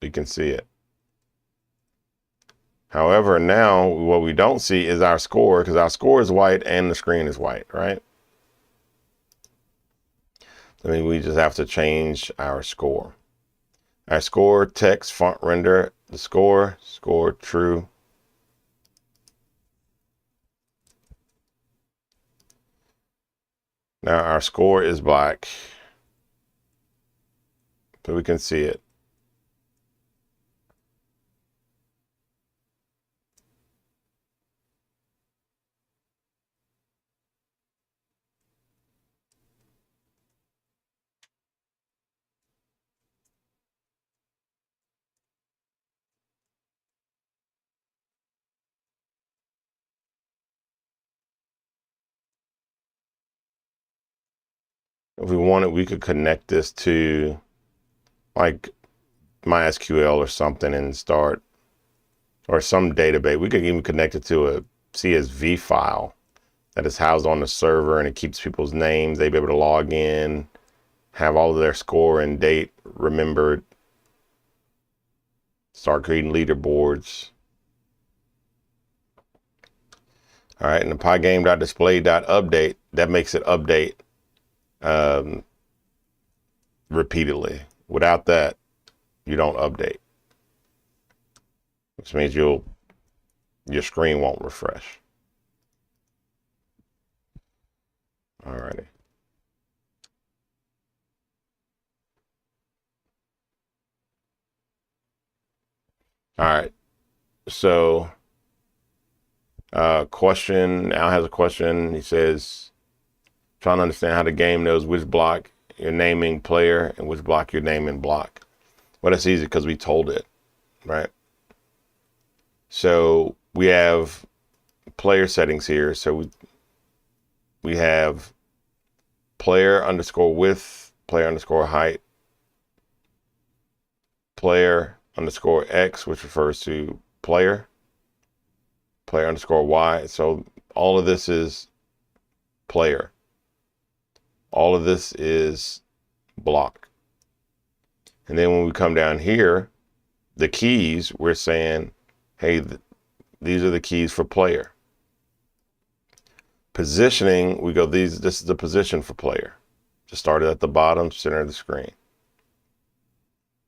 you can see it. However, now what we don't see is our score because our score is white and the screen is white, right? I mean, we just have to change our score. Our score, text, font render, the score true. Now our score is black, so we can see it. If we wanted, we could connect this to like MySQL or something and start, or some database. We could even connect it to a CSV file that is housed on the server and it keeps people's names. They'd be able to log in, have all of their score and date remembered, start creating leaderboards. All right, and the pygame.display.update, that makes it update repeatedly. Without that, you don't update, which means your screen won't refresh. Alrighty. All right. So, question. Al has a question. He says, trying to understand how the game knows which block you're naming player and which block you're naming block. Well, that's easy because we told it, right? So we have player settings here. So we have player underscore width, player underscore height, player underscore X, which refers to player, player underscore Y. So all of this is player. All of this is block. And then when we come down here, the keys, we're saying, hey, these are the keys for player. Positioning, we go, this is the position for player. Just started at the bottom center of the screen,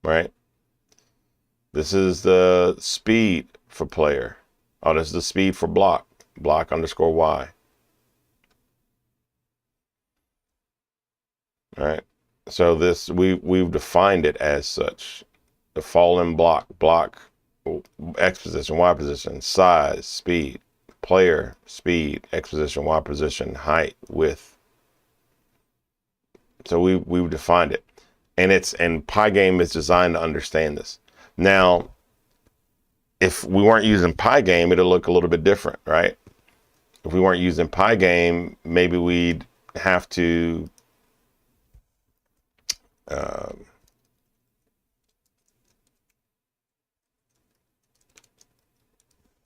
right? This is the speed for player. Oh, this is the speed for block _ Y. All right. So this, we've defined it as such. The fallen block, X position, Y position, size, speed, player, speed, X position, Y position, height, width. So we've defined it. And Pygame is designed to understand this. Now, if we weren't using Pygame, it'll look a little bit different, right? If we weren't using Pygame, maybe we'd have to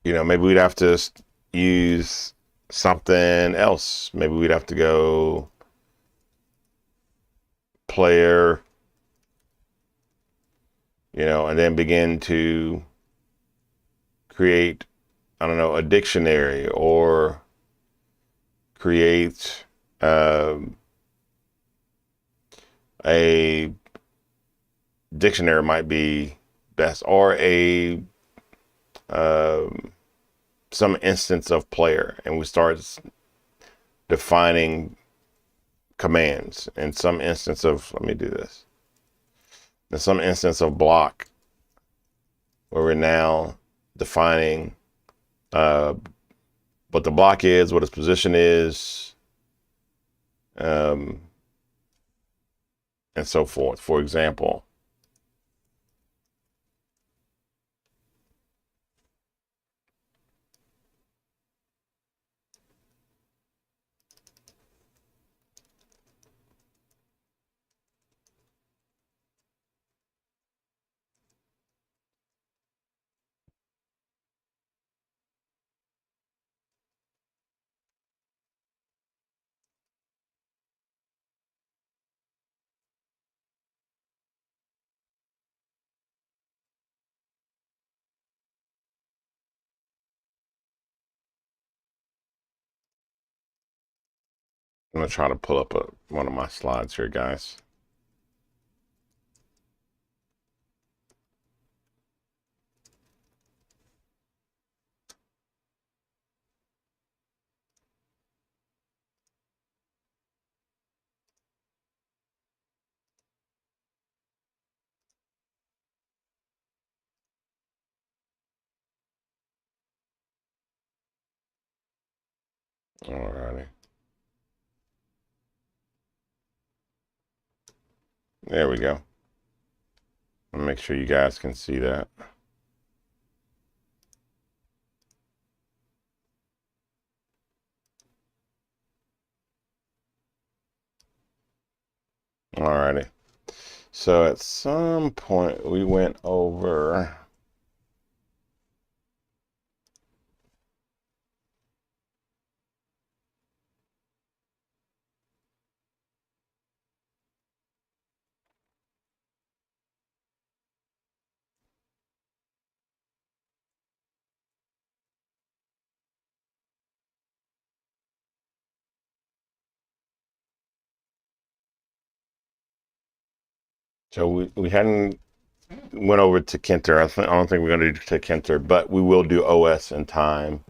maybe we'd have to use something else. Maybe we'd have to go player, and then begin to create, I don't know, a dictionary, or create a dictionary might be best, or some instance of player, and we start defining commands, and some instance of, let me do this, in some instance of block, where we're now defining what the block is, what its position is, and so forth. For example, I'm gonna try to pull up one of my slides here, guys. Alrighty. There we go. I'll make sure you guys can see that. Alrighty. So at some point we went over so we hadn't went over to Tkinter. I don't think we're going to do Tkinter, but we will do OS in time.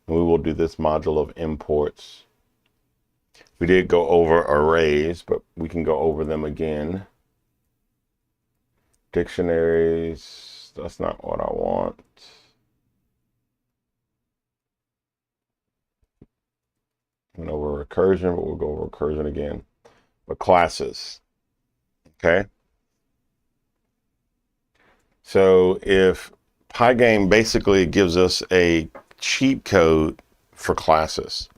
And we will do this module of imports. We did go over arrays, but we can go over them again. Dictionaries, that's not what I want. Went over recursion, but we'll go over recursion again. But classes, okay? So if Pygame basically gives us a cheat code for classes.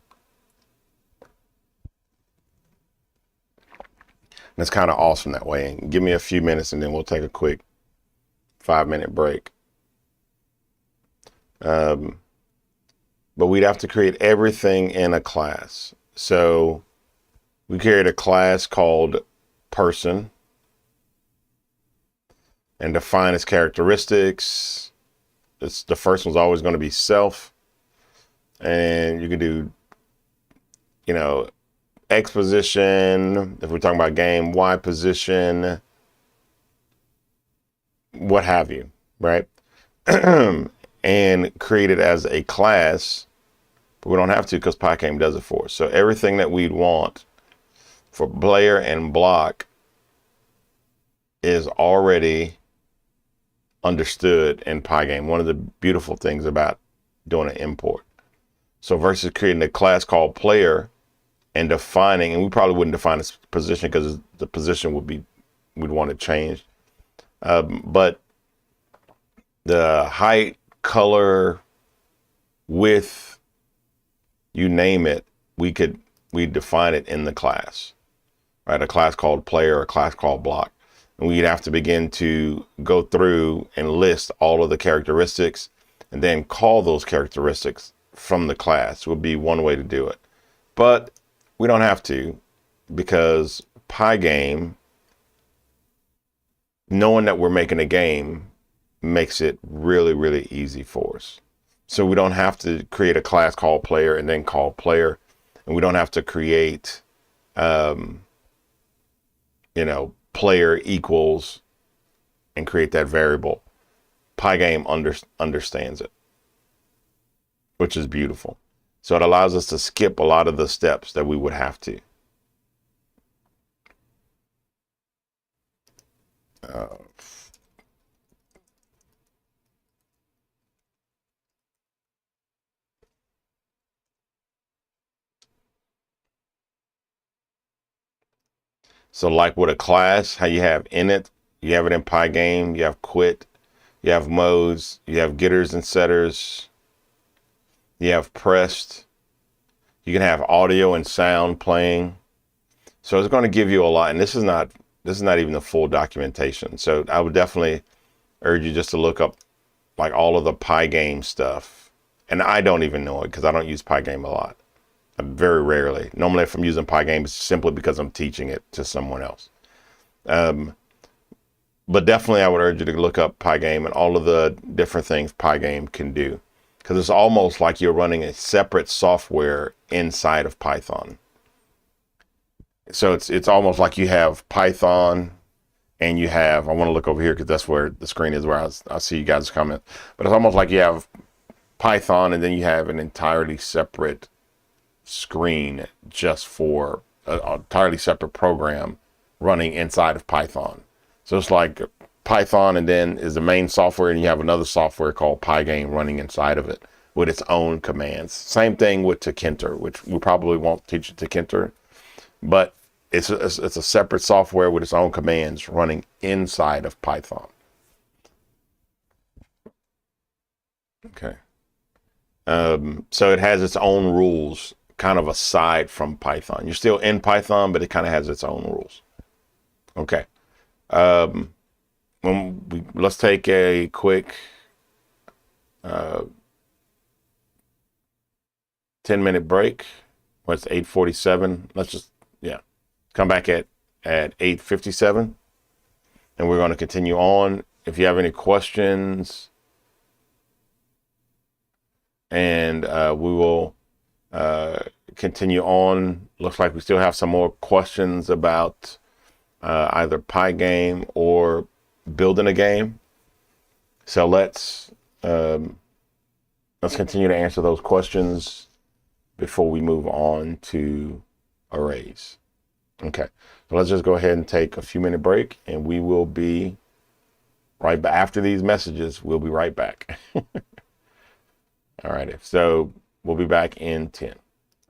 And it's kind of awesome that way. And give me a few minutes and then we'll take a quick 5-minute break. But we'd have to create everything in a class. So we create a class called person. and define its characteristics. The first one's always going to be self. And you can do, X position, if we're talking about game, Y position, what have you, right? And create it as a class, but we don't have to because Pygame does it for us. So everything that we'd want for player and block is already understood in Pygame. One of the beautiful things about doing an import. So versus creating a class called player and defining, and we probably wouldn't define its position because the position we'd want to change. But the height, color, width, you name it, we define it in the class, right? A class called player, a class called block. And we'd have to begin to go through and list all of the characteristics and then call those characteristics from the class would be one way to do it. But we don't have to, because Pygame, knowing that we're making a game, makes it really, really easy for us. So we don't have to create a class called player and then call player. And we don't have to create, player equals and create that variable. Pygame understands it, which is beautiful. So it allows us to skip a lot of the steps that we would have to. So like with a class, how you have init, you have it in Pygame, you have quit, you have modes, you have getters and setters, you have pressed, you can have audio and sound playing. So it's going to give you a lot, and this is not even the full documentation. So I would definitely urge you just to look up like all of the Pygame stuff. And I don't even know it because I don't use Pygame a lot. Very rarely. Normally if I'm using Pygame, it's simply because I'm teaching it to someone else. But definitely I would urge you to look up Pygame and all of the different things Pygame can do, because it's almost like you're running a separate software inside of Python. So it's almost like you have Python and you have, I want to look over here because that's where the screen is where I'll see you guys comment. But it's almost like you have Python and then you have an entirely separate screen just for an entirely separate program running inside of Python. So it's like Python and then is the main software, and you have another software called Pygame running inside of it with its own commands. Same thing with Tkinter, which we probably won't teach you Tkinter, but it's a separate software with its own commands running inside of Python. Okay. So it has its own rules kind of aside from Python. You're still in Python, but it kind of has its own rules. Okay. Let's take a quick 10-minute break. Well, it's 8:47. Let's just, come back at 8:57. And we're going to continue on. If you have any questions, and we will continue on. Looks like we still have some more questions about either Pygame or building a game. So let's continue to answer those questions before we move on to arrays. Okay, so let's just go ahead and take a few-minute break, and we will be right back. After these messages, we'll be right back. All right, so we'll be back in 10.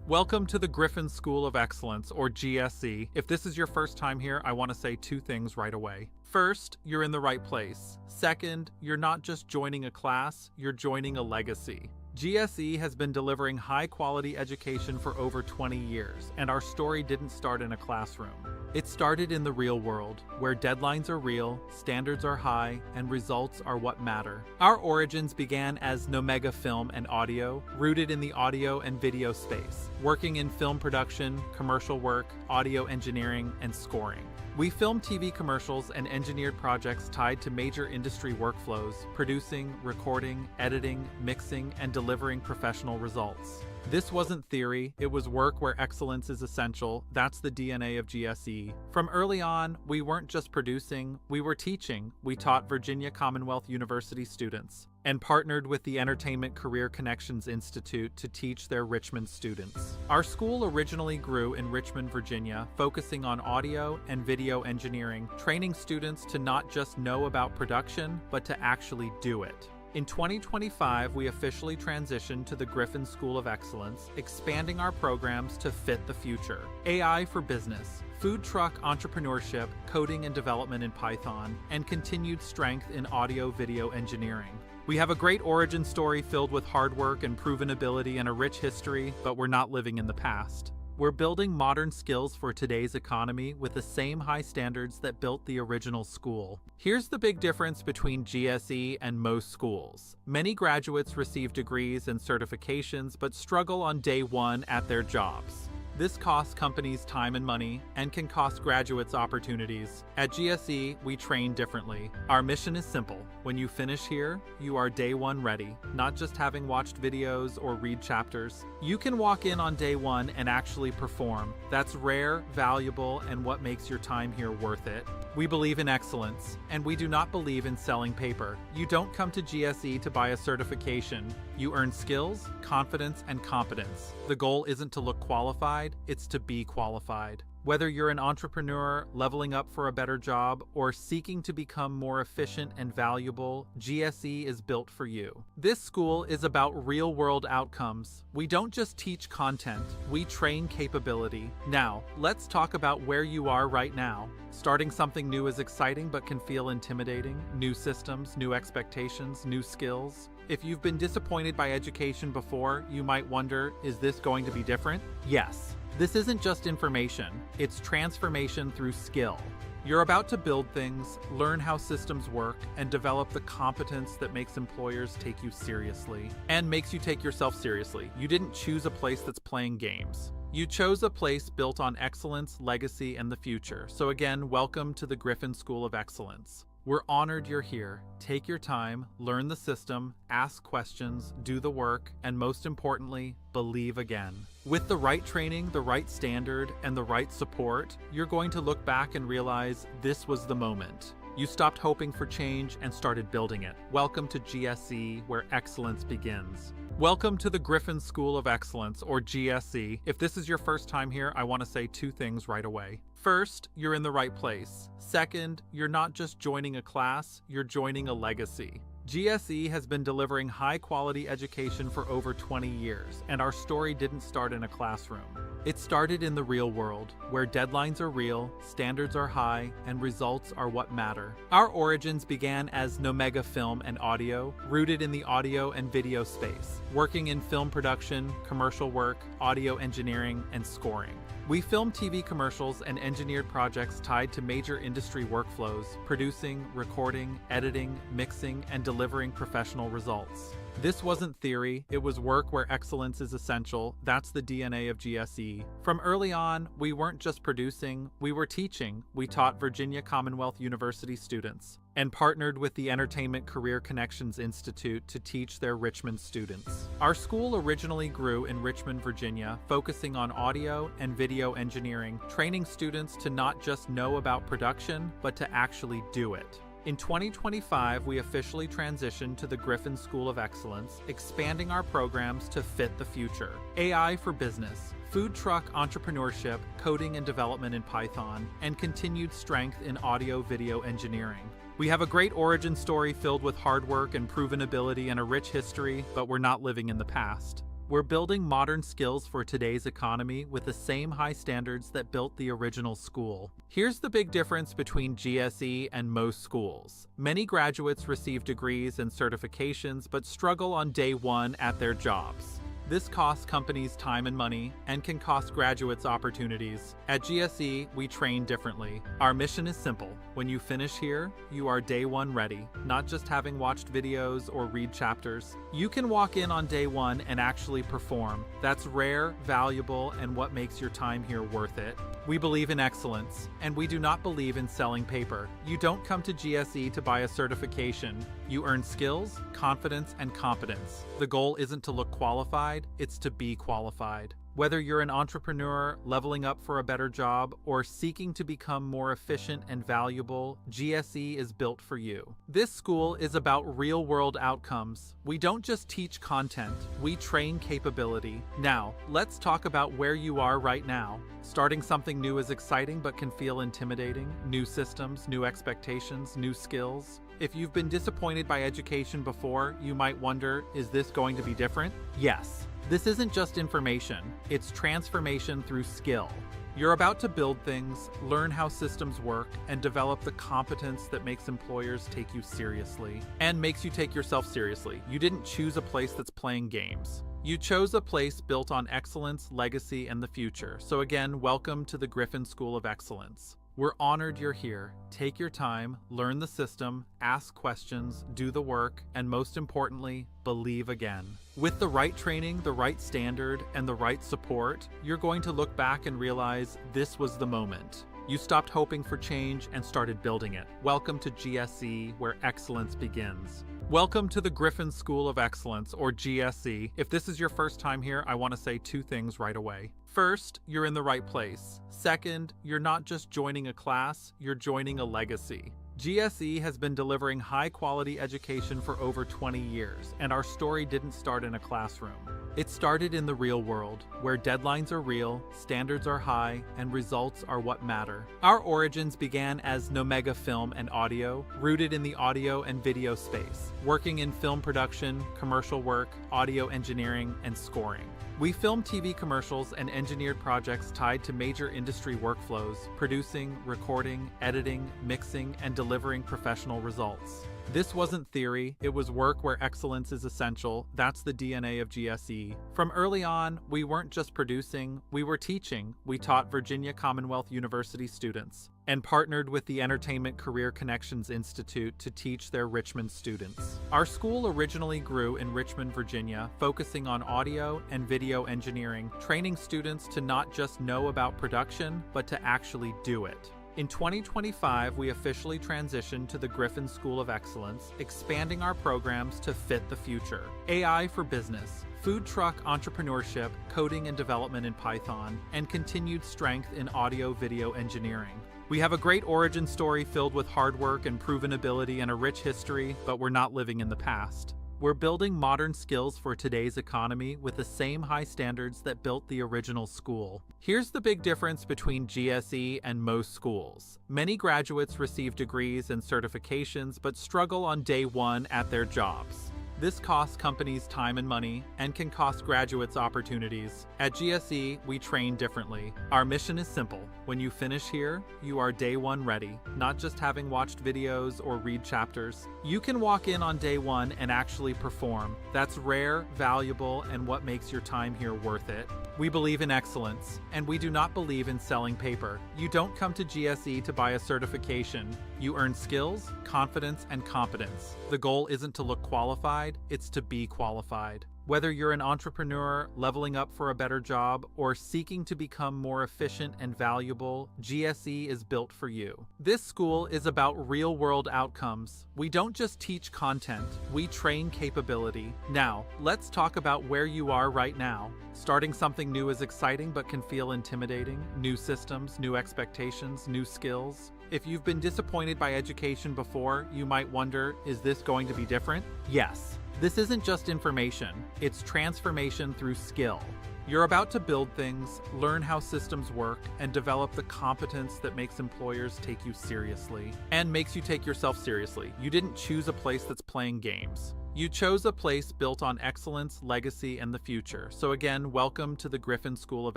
Welcome to the Griffin School of Excellence, or GSE. If this is your first time here, I want to say two things right away. First, you're in the right place. Second, you're not just joining a class, you're joining a legacy. GSE has been delivering high-quality education for over 20 years, and our story didn't start in a classroom. It started in the real world, where deadlines are real, standards are high, and results are what matter. Our origins began as Nomega Film and Audio, rooted in the audio and video space, working in film production, commercial work, audio engineering, and scoring. We filmed TV commercials and engineered projects tied to major industry workflows, producing, recording, editing, mixing, and delivering professional results. This wasn't theory, it was work where excellence is essential. That's the DNA of GSE. From early on, we weren't just producing, we were teaching. We taught Virginia Commonwealth University students and partnered with the Entertainment Career Connections Institute to teach their Richmond students. Our school originally grew in Richmond, Virginia, focusing on audio and video engineering, training students to not just know about production, but to actually do it. In 2025, we officially transitioned to the Griffin School of Excellence, expanding our programs to fit the future. AI for business, food truck entrepreneurship, coding and development in Python, and continued strength in audio-video engineering. We have a great origin story filled with hard work and proven ability and a rich history, but we're not living in the past. We're building modern skills for today's economy with the same high standards that built the original school. Here's the big difference between GSE and most schools. Many graduates receive degrees and certifications but struggle on day one at their jobs. This costs companies time and money and can cost graduates opportunities. At GSE, we train differently. Our mission is simple. When you finish here, you are day one ready, not just having watched videos or read chapters. You can walk in on day one and actually perform. That's rare, valuable, and what makes your time here worth it. We believe in excellence, and we do not believe in selling paper. You don't come to GSE to buy a certification. You earn skills, confidence, and competence. The goal isn't to look qualified, it's to be qualified. Whether you're an entrepreneur, leveling up for a better job, or seeking to become more efficient and valuable, GSE is built for you. This school is about real-world outcomes. We don't just teach content, we train capability. Now, let's talk about where you are right now. Starting something new is exciting but can feel intimidating. New systems, new expectations, new skills. If you've been disappointed by education before, you might wonder, is this going to be different? Yes. This isn't just information, it's transformation through skill. You're about to build things, learn how systems work, and develop the competence that makes employers take you seriously. And makes you take yourself seriously. You didn't choose a place that's playing games. You chose a place built on excellence, legacy, and the future. So again, welcome to the Griffin School of Excellence. We're honored you're here. Take your time, learn the system, ask questions, do the work, and most importantly, believe again. With the right training, the right standard, and the right support, you're going to look back and realize this was the moment. You stopped hoping for change and started building it. Welcome to GSE, where excellence begins. Welcome to the Griffin School of Excellence, or GSE. If this is your first time here, I want to say two things right away. First, you're in the right place. Second, you're not just joining a class, you're joining a legacy. GSE has been delivering high-quality education for over 20 years, and our story didn't start in a classroom. It started in the real world, where deadlines are real, standards are high, and results are what matter. Our origins began as Nomega Film and Audio, rooted in the audio and video space, working in film production, commercial work, audio engineering, and scoring. We filmed TV commercials and engineered projects tied to major industry workflows, producing, recording, editing, mixing, and delivering professional results. This wasn't theory, it was work where excellence is essential. That's the DNA of GSE. From early on, we weren't just producing, we were teaching. We taught Virginia Commonwealth University students and partnered with the Entertainment Career Connections Institute to teach their Richmond students. Our school originally grew in Richmond, Virginia, focusing on audio and video engineering, training students to not just know about production, but to actually do it. In 2025, we officially transitioned to the Griffin School of Excellence, expanding our programs to fit the future. AI for business, food truck entrepreneurship, coding and development in Python, and continued strength in audio-video engineering. We have a great origin story filled with hard work and proven ability and a rich history, but we're not living in the past. We're building modern skills for today's economy with the same high standards that built the original school. Here's the big difference between GSE and most schools. Many graduates receive degrees and certifications but struggle on day one at their jobs. This costs companies time and money and can cost graduates opportunities. At GSE, we train differently. Our mission is simple. When you finish here, you are day one ready, not just having watched videos or read chapters. You can walk in on day one and actually perform. That's rare, valuable, and what makes your time here worth it. We believe in excellence, and we do not believe in selling paper. You don't come to GSE to buy a certification. You earn skills, confidence, and competence. The goal isn't to look qualified, it's to be qualified. Whether you're an entrepreneur, leveling up for a better job, or seeking to become more efficient and valuable, GSE is built for you. This school is about real-world outcomes. We don't just teach content, we train capability. Now, let's talk about where you are right now. Starting something new is exciting but can feel intimidating. New systems, new expectations, new skills. If you've been disappointed by education before, you might wonder, is this going to be different? Yes. This isn't just information, it's transformation through skill. You're about to build things, learn how systems work, and develop the competence that makes employers take you seriously. And makes you take yourself seriously. You didn't choose a place that's playing games. You chose a place built on excellence, legacy, and the future. So again, welcome to the Griffin School of Excellence. We're honored you're here. Take your time, learn the system, ask questions, do the work, and most importantly, believe again. With the right training, the right standard, and the right support, you're going to look back and realize this was the moment. You stopped hoping for change and started building it. Welcome to GSE, where excellence begins. Welcome to the Griffin School of Excellence, or GSE. If this is your first time here, I want to say two things right away. First, you're in the right place. Second, you're not just joining a class, you're joining a legacy. GSE has been delivering high-quality education for over 20 years, and our story didn't start in a classroom. It started in the real world, where deadlines are real, standards are high, and results are what matter. Our origins began as Nomega Film and Audio, rooted in the audio and video space, working in film production, commercial work, audio engineering, and scoring. We filmed TV commercials and engineered projects tied to major industry workflows, producing, recording, editing, mixing, and delivering professional results. This wasn't theory, it was work where excellence is essential. That's the DNA of GSE. From early on, we weren't just producing, we were teaching. We taught Virginia Commonwealth University students and partnered with the Entertainment Career Connections Institute to teach their Richmond students. Our school originally grew in Richmond, Virginia, focusing on audio and video engineering, training students to not just know about production, but to actually do it. In 2025, we officially transitioned to the Griffin School of Excellence, expanding our programs to fit the future. AI for business, food truck entrepreneurship, coding and development in Python, and continued strength in audio-video engineering. We have a great origin story filled with hard work and proven ability and a rich history, but we're not living in the past. We're building modern skills for today's economy with the same high standards that built the original school. Here's the big difference between GSE and most schools. Many graduates receive degrees and certifications but struggle on day one at their jobs. This costs companies time and money and can cost graduates opportunities. At GSE, we train differently. Our mission is simple. When you finish here, you are day one ready, not just having watched videos or read chapters. You can walk in on day one and actually perform. That's rare, valuable, and what makes your time here worth it. We believe in excellence, and we do not believe in selling paper. You don't come to GSE to buy a certification. You earn skills, confidence, and competence. The goal isn't to look qualified, it's to be qualified. Whether you're an entrepreneur, leveling up for a better job, or seeking to become more efficient and valuable, GSE is built for you. This school is about real-world outcomes. We don't just teach content, we train capability. Now, let's talk about where you are right now. Starting something new is exciting but can feel intimidating. New systems, new expectations, new skills. If you've been disappointed by education before, you might wonder, is this going to be different? Yes. This isn't just information, it's transformation through skill. You're about to build things, learn how systems work, and develop the competence that makes employers take you seriously. And makes you take yourself seriously. You didn't choose a place that's playing games. You chose a place built on excellence, legacy, and the future. So again, welcome to the Griffin School of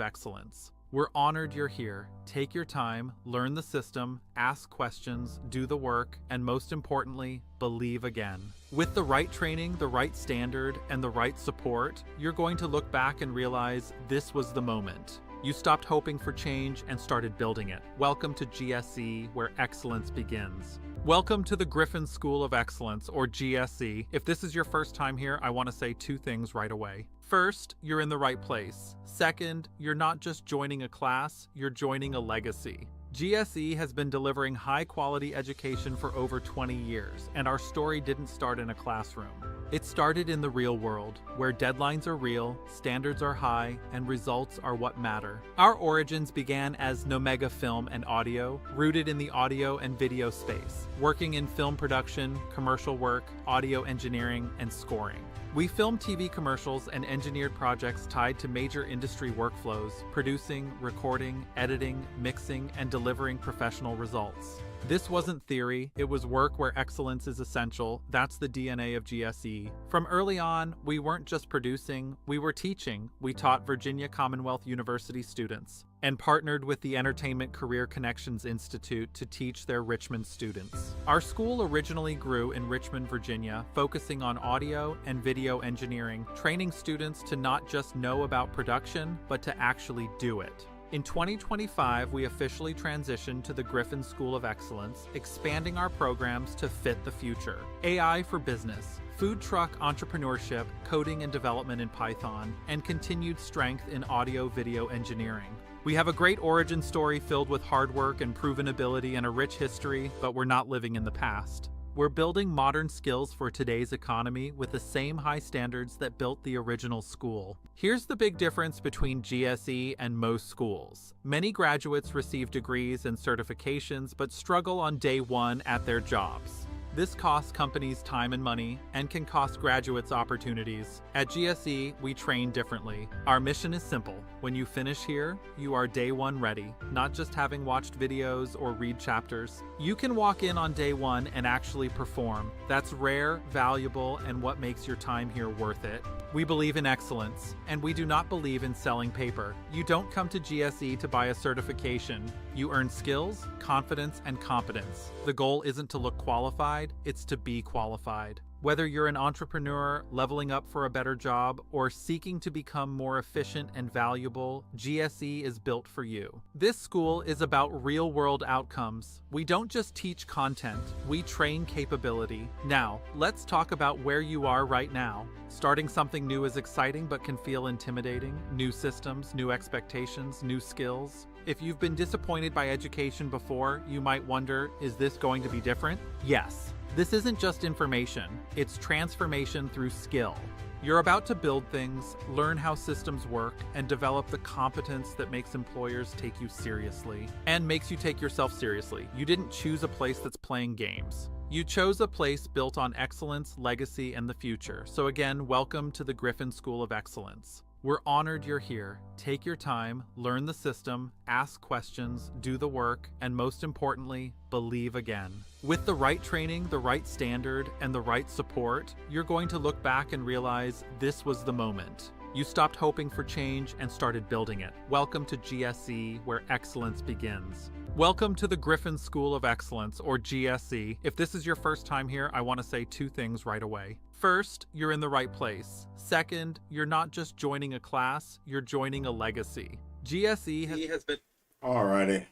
Excellence. We're honored you're here. Take your time, learn the system, ask questions, do the work, and most importantly, believe again. With the right training, the right standard, and the right support, you're going to look back and realize this was the moment. You stopped hoping for change and started building it. Welcome to GSE, where excellence begins. Welcome to the Griffin School of Excellence, or GSE. If this is your first time here, I want to say two things right away. First, you're in the right place. Second, you're not just joining a class, you're joining a legacy. GSE has been delivering high-quality education for over 20 years, and our story didn't start in a classroom. It started in the real world, where deadlines are real, standards are high, and results are what matter. Our origins began as Nomega Film and Audio, rooted in the audio and video space, working in film production, commercial work, audio engineering, and scoring. We filmed TV commercials and engineered projects tied to major industry workflows, producing, recording, editing, mixing, and delivering professional results. This wasn't theory, it was work where excellence is essential. That's the DNA of GSE. From early on, we weren't just producing, we were teaching. We taught Virginia Commonwealth University students and partnered with the Entertainment Career Connections Institute to teach their Richmond students. Our school originally grew in Richmond, Virginia, focusing on audio and video engineering, training students to not just know about production, but to actually do it. In 2025, we officially transitioned to the Griffin School of Excellence, expanding our programs to fit the future. AI for business, food truck entrepreneurship, coding and development in Python, and continued strength in audio-video engineering. We have a great origin story filled with hard work and proven ability and a rich history, but we're not living in the past. We're building modern skills for today's economy with the same high standards that built the original school. Here's the big difference between GSE and most schools. Many graduates receive degrees and certifications but struggle on day one at their jobs. This costs companies time and money and can cost graduates opportunities. At GSE, we train differently. Our mission is simple. When you finish here, you are day one ready, not just having watched videos or read chapters. You can walk in on day one and actually perform. That's rare, valuable, and what makes your time here worth it. We believe in excellence, and we do not believe in selling paper. You don't come to GSE to buy a certification. You earn skills, confidence, and competence. The goal isn't to look qualified, it's to be qualified. Whether you're an entrepreneur, leveling up for a better job, or seeking to become more efficient and valuable, GSE is built for you. This school is about real-world outcomes. We don't just teach content, we train capability. Now, let's talk about where you are right now. Starting something new is exciting but can feel intimidating. New systems, new expectations, new skills. If you've been disappointed by education before, you might wonder, is this going to be different? Yes. This isn't just information, it's transformation through skill. You're about to build things, learn how systems work, and develop the competence that makes employers take you seriously. And makes you take yourself seriously. You didn't choose a place that's playing games. You chose a place built on excellence, legacy, and the future. So again, welcome to the Griffin School of Excellence. We're honored you're here. Take your time, learn the system, ask questions, do the work, and most importantly, believe again. With the right training, the right standard, and the right support, you're going to look back and realize this was the moment. You stopped hoping for change and started building it. Welcome to GSE, where excellence begins. Welcome to the Griffin School of Excellence, or GSE. If this is your first time here, I want to say two things right away. First, you're in the right place. Second, you're not just joining a class, you're joining a legacy. GSE has been... Alrighty.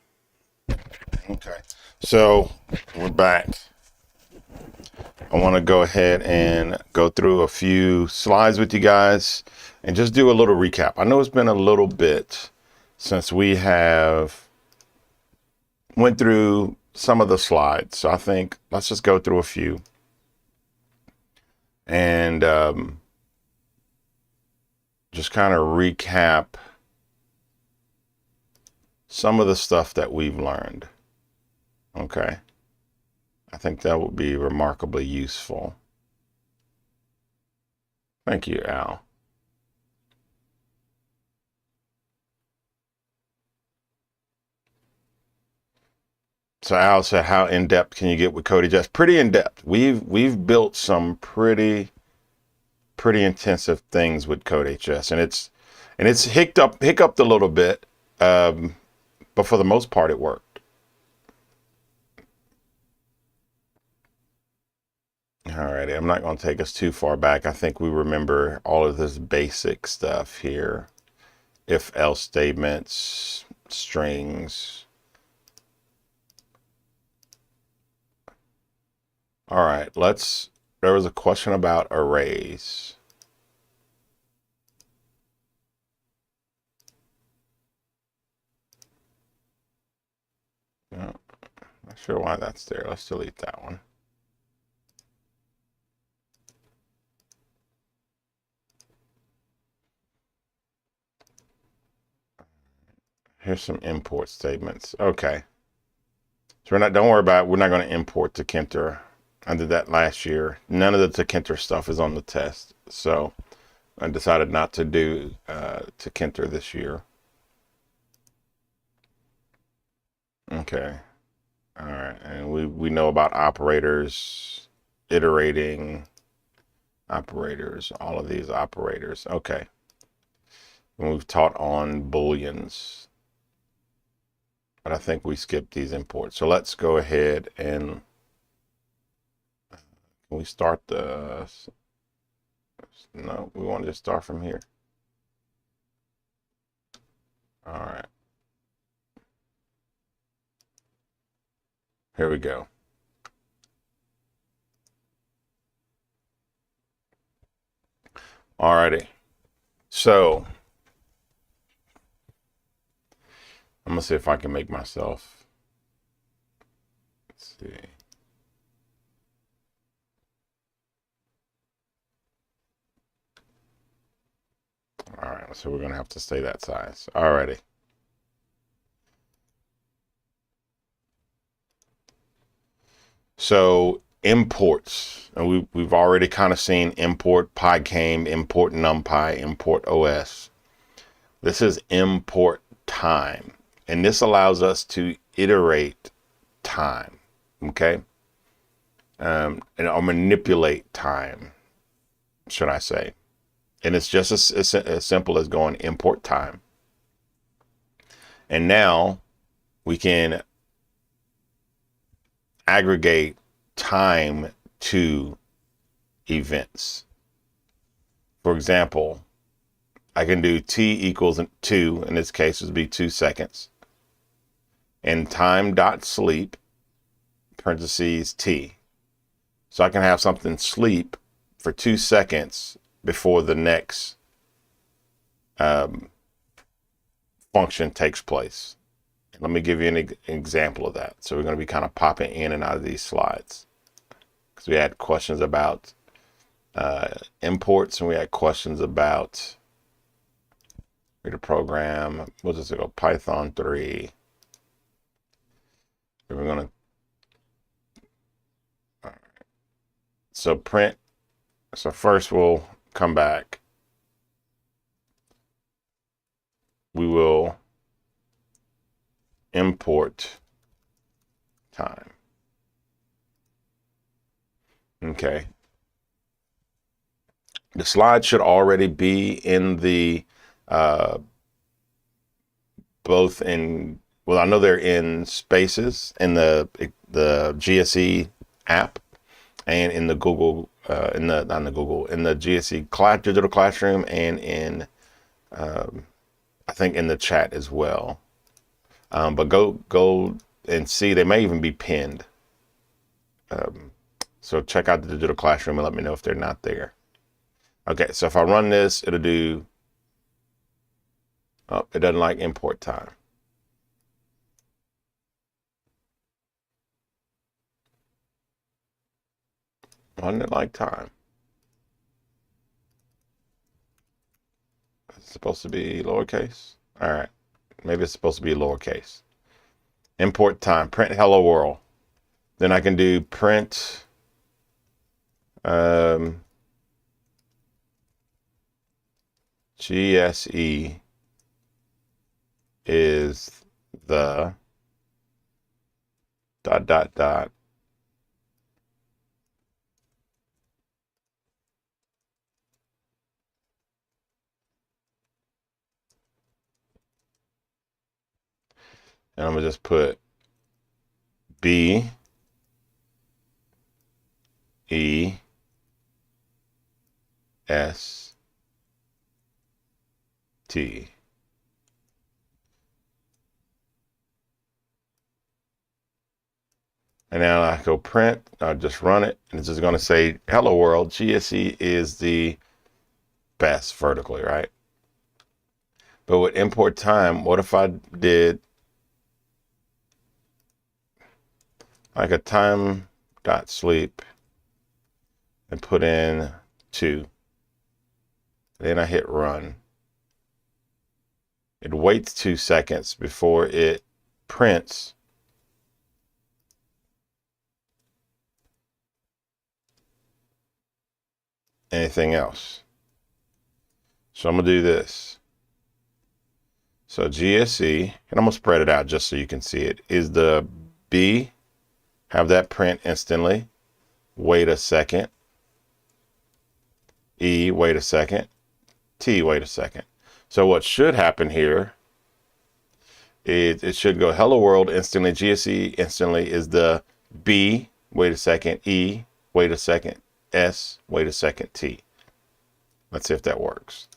Okay. So, we're back. I want to go ahead and go through a few slides with you guys and just do a little recap. I know it's been a little bit since we have went through some of the slides. So I think let's just go through a few. And just kind of recap some of the stuff that we've learned. Okay. I think that would be remarkably useful. Thank you, Al. So Al said, how in depth can you get with CodeHS? Pretty in depth. We've built some pretty intensive things with CodeHS, and it's hiccuped a little bit But for the most part, it worked. Alrighty, I'm not going to take us too far back. I think we remember all of this basic stuff here. If else statements, strings. All right, there was a question about arrays. No, not sure why that's there. Let's delete that one. Here's some import statements. Okay. So don't worry about it. We're not going to import Tkinter. I did that last year. None of the Tkinter stuff is on the test. So I decided not to do Tkinter this year. Okay. All right. And we know about operators, iterating operators, all of these operators. Okay. And we've taught on booleans. But I think we skipped these imports. So let's go ahead and can we start the, no, we want to just start from here. All right. Here we go. All righty. So I'm gonna see if I can make myself, let's see. All right, so we're gonna have to stay that size. All righty. So imports, and we've already kind of seen import pygame, import numpy, import os. This is import time, and this allows us to iterate time, okay? Or manipulate time, should I say. And it's just as simple as going import time. And now we can aggregate time to events. For example, I can do t equals 2, in this case would be 2 seconds, and time.sleep, parentheses t. So I can have something sleep for 2 seconds before the next function takes place. Let me give you an example of that. So we're going to be kind of popping in and out of these slides because we had questions about imports, and we had questions about read a program. We'll just go Python 3. We're going to so print. So first we'll come back. We will import time. Okay. The slide should already be in the both in, well, I know they're in Spaces in the GSE app and in the Google in the GSE digital classroom, and in I think in the chat as well. But go and see, they may even be pinned. So check out the digital classroom and let me know if they're not there. Okay, so if I run this, it'll do, oh, it doesn't like import time. Why doesn't it like time? It's supposed to be lowercase. All right, maybe it's supposed to be lowercase. Import time, print hello world. Then I can do print GSE is the ... And I'm gonna just put B E S T. And now I go print, I'll just run it, and it's just gonna say, hello world, GSE is the best vertically, right? But with import time, what if I did like a time dot sleep and put in 2. Then I hit run. It waits 2 seconds before it prints anything else. So I'm gonna do this. So GSE, and I'm gonna spread it out just so you can see it, is the B, have that print instantly, wait a second, E, wait a second, T, wait a second. So what should happen here is it should go hello world instantly, GSE instantly is the B, wait a second, E, wait a second, S, wait a second, T. Let's see if that works.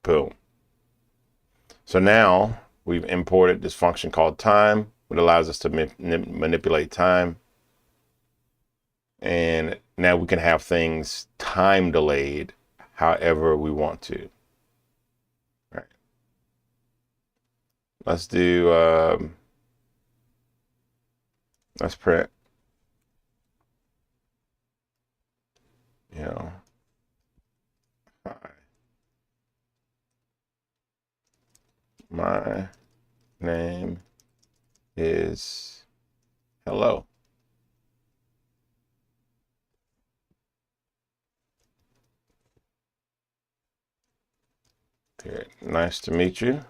Boom. So now we've imported this function called time, which allows us to manipulate time. And now we can have things time delayed however we want to. All right. Let's do, let's print, you know, hi. My name is hello. Period. Nice to meet you.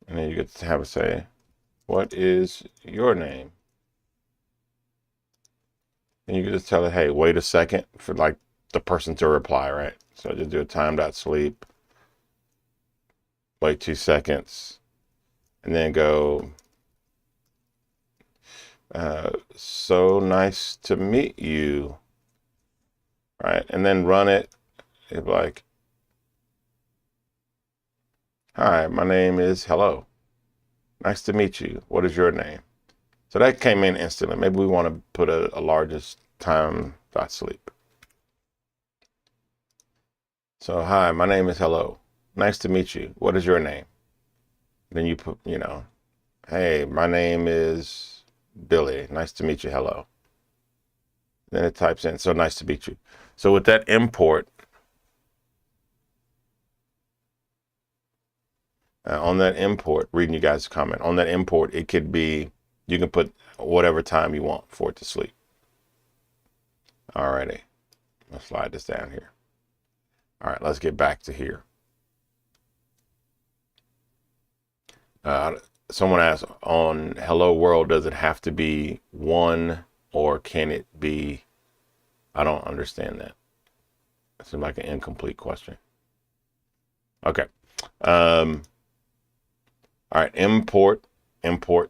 And then you get to have it say, what is your name? And you can just tell it, hey, wait a second for like the person to reply, right? So just do a time.sleep, wait 2 seconds, and then go, so nice to meet you, right? And then run it. It's like, hi, my name is hello. Nice to meet you. What is your name? So that came in instantly. Maybe we want to put a largest time.sleep. So, hi, my name is hello. Nice to meet you. What is your name? Then you put, you know, hey, my name is Billy. Nice to meet you. Hello. Then it types in, so nice to meet you. So with that import, on that import, reading you guys' comment, on that import, it could be, you can put whatever time you want for it to sleep. Alrighty, let's slide this down here. All right, let's get back to here. Someone asked on Hello World, does it have to be 1 or can it be? I don't understand that. It seems like an incomplete question. Okay. All right, import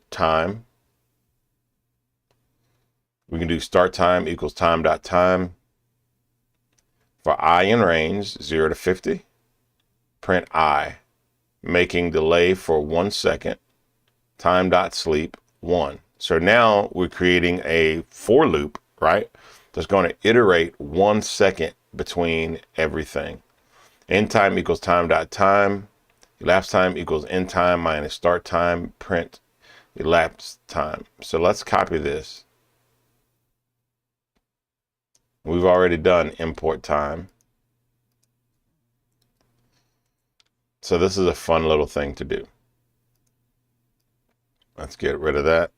time. We can do start time equals time.time. For I in range, 0 to 50, print I, making delay for 1 second, time.sleep 1. So now we're creating a for loop, right? That's going to iterate 1 second between everything. End time equals time.time. Elapsed time equals end time minus start time, print elapsed time. So let's copy this. We've already done import time. So this is a fun little thing to do. Let's get rid of that.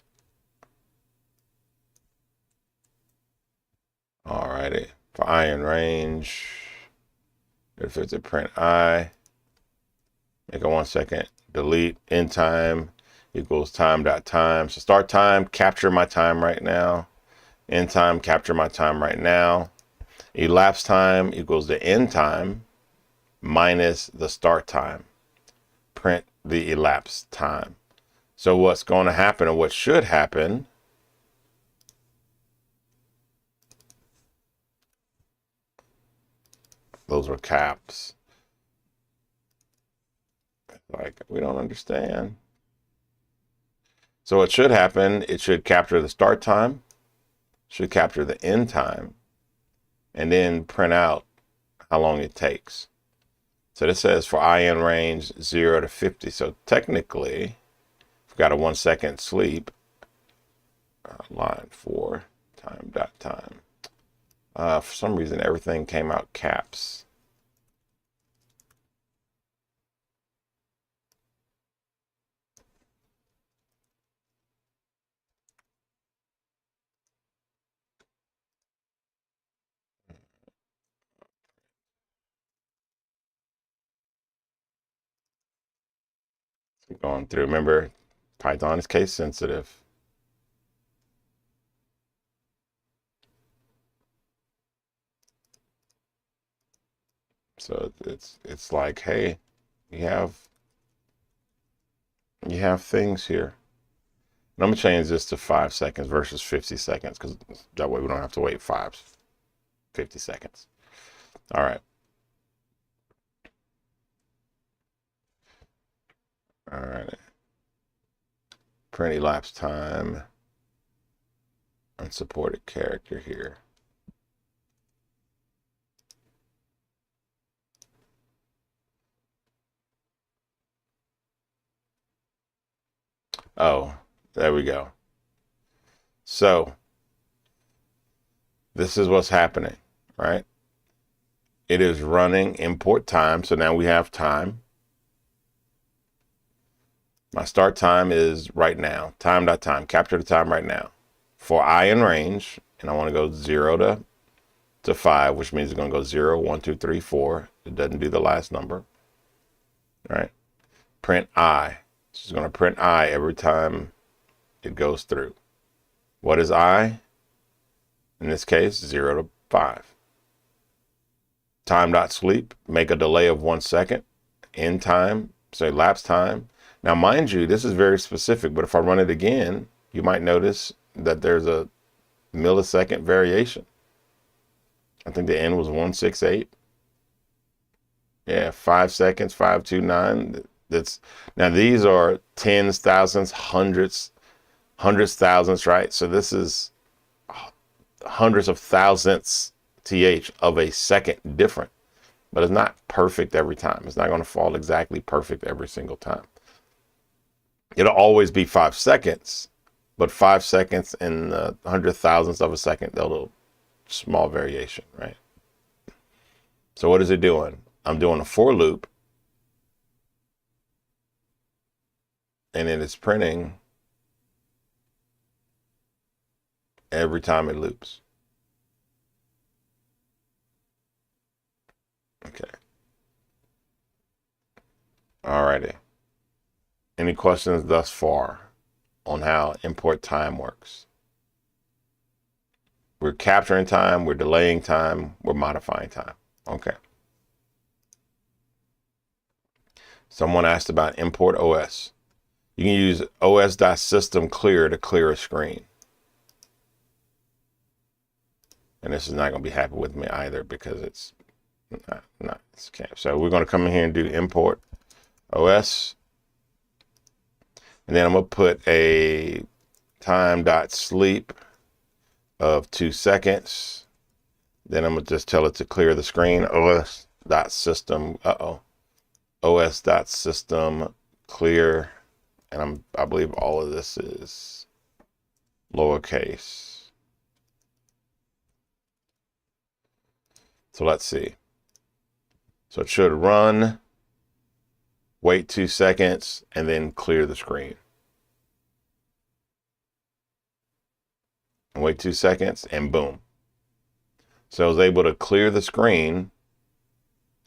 Alrighty, for I in range, if it's a print I, make it 1 second, delete, end time equals time.time. So start time, capture my time right now. End time, capture my time right now. Elapsed time equals the end time minus the start time. Print the elapsed time. So what's going to happen, or what should happen, those were caps. Like, we don't understand. So what should happen, it should capture the start time, should capture the end time, and then print out how long it takes. So this says for in range 0 to 50. So technically, we've got a 1 second sleep. Line 4 time dot time. For some reason, everything came out caps. Going through, remember, Python is case sensitive. So it's like, hey, you have things here. And I'm gonna change this to 5 seconds versus 50 seconds, because that way we don't have to wait 50 seconds. All right. All right. Print elapsed time. Unsupported character here. Oh, there we go. So this is what's happening, right? It is running import time. So now we have time. My start time is right now. Time.time. Capture the time right now. For in range, and I want to go 0 to 5, which means it's going to go 0, 1, 2, 3, 4. It doesn't do the last number. All right. Print I. It's going to print I every time it goes through. What is I? In this case, 0 to 5. Time.sleep. Make a delay of 1 second. End time. So elapsed time. Now, mind you, this is very specific, but if I run it again, you might notice that there's a millisecond variation. I think the end was 168. Yeah, 5 seconds, 529. Now these are tens, thousands, hundreds, thousands, right? So this is hundreds of thousandths of a second different, but it's not perfect every time. It's not going to fall exactly perfect every single time. It'll always be 5 seconds, but 5 seconds in the 100,000ths of a second, a little small variation, right? So what is it doing? I'm doing a for loop, and it is printing every time it loops. Okay. Alrighty. Any questions thus far on how import time works? We're capturing time, we're delaying time, we're modifying time. Okay. Someone asked about import OS. You can use os.system_clear to clear a screen. And this is not going to be happy with me either, because it's not so we're going to come in here and do import OS. And then I'm going to put a time.sleep of 2 seconds. Then I'm going to just tell it to clear the screen. os.system, os.system clear. And I believe all of this is lowercase. So let's see. So it should run, wait 2 seconds, and then clear the screen. And wait 2 seconds, and boom. So I was able to clear the screen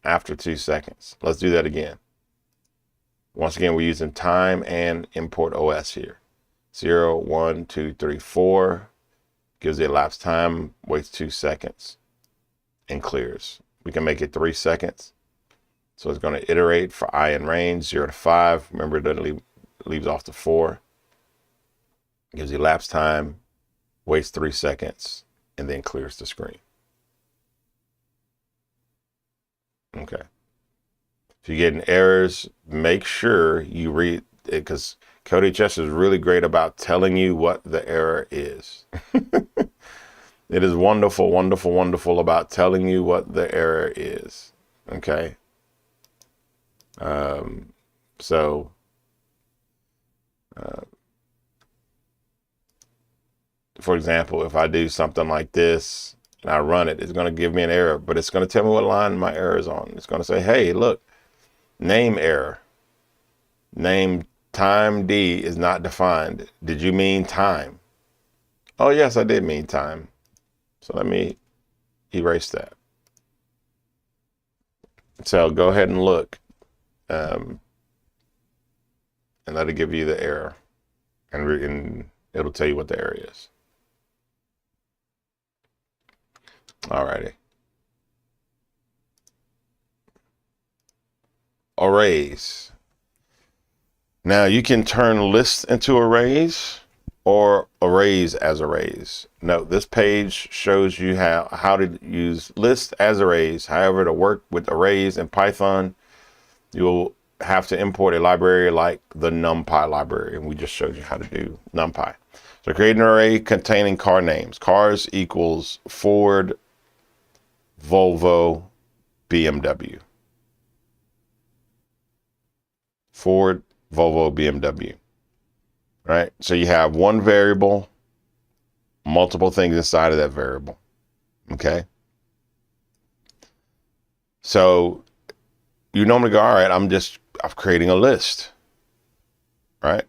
after 2 seconds. Let's do that again. Once again, we're using time and import OS here. 0, 1, 2, 3, 4. Gives the elapsed time, waits 2 seconds. and clears. We can make it 3 seconds. So it's going to iterate for I in range, 0 to 5. Remember, it doesn't leaves off to 4. Gives you elapsed time, waits 3 seconds, and then clears the screen. Okay. If you're getting errors, make sure you read it, because CodeHS is really great about telling you what the error is. It is wonderful, wonderful, wonderful about telling you what the error is. Okay. So for example, if I do something like this and I run it, it's going to give me an error, but it's going to tell me what line my error is on. It's going to say, hey, look, name error. Name time D is not defined. Did you mean time? Oh, yes, I did mean time. So let me erase that. So go ahead and look, and let it give you the error, and it'll tell you what the error is. Alrighty. Arrays. Now you can turn lists into arrays or arrays as arrays. Note, this page shows you how to use lists as arrays. However, to work with arrays in Python, you'll have to import a library like the NumPy library, and we just showed you how to do NumPy. So create an array containing car names. Cars equals Ford, Volvo, BMW. Ford, Volvo, BMW. Right? So you have one variable, multiple things inside of that variable. Okay? So you normally go, all right, I'm creating a list. Right?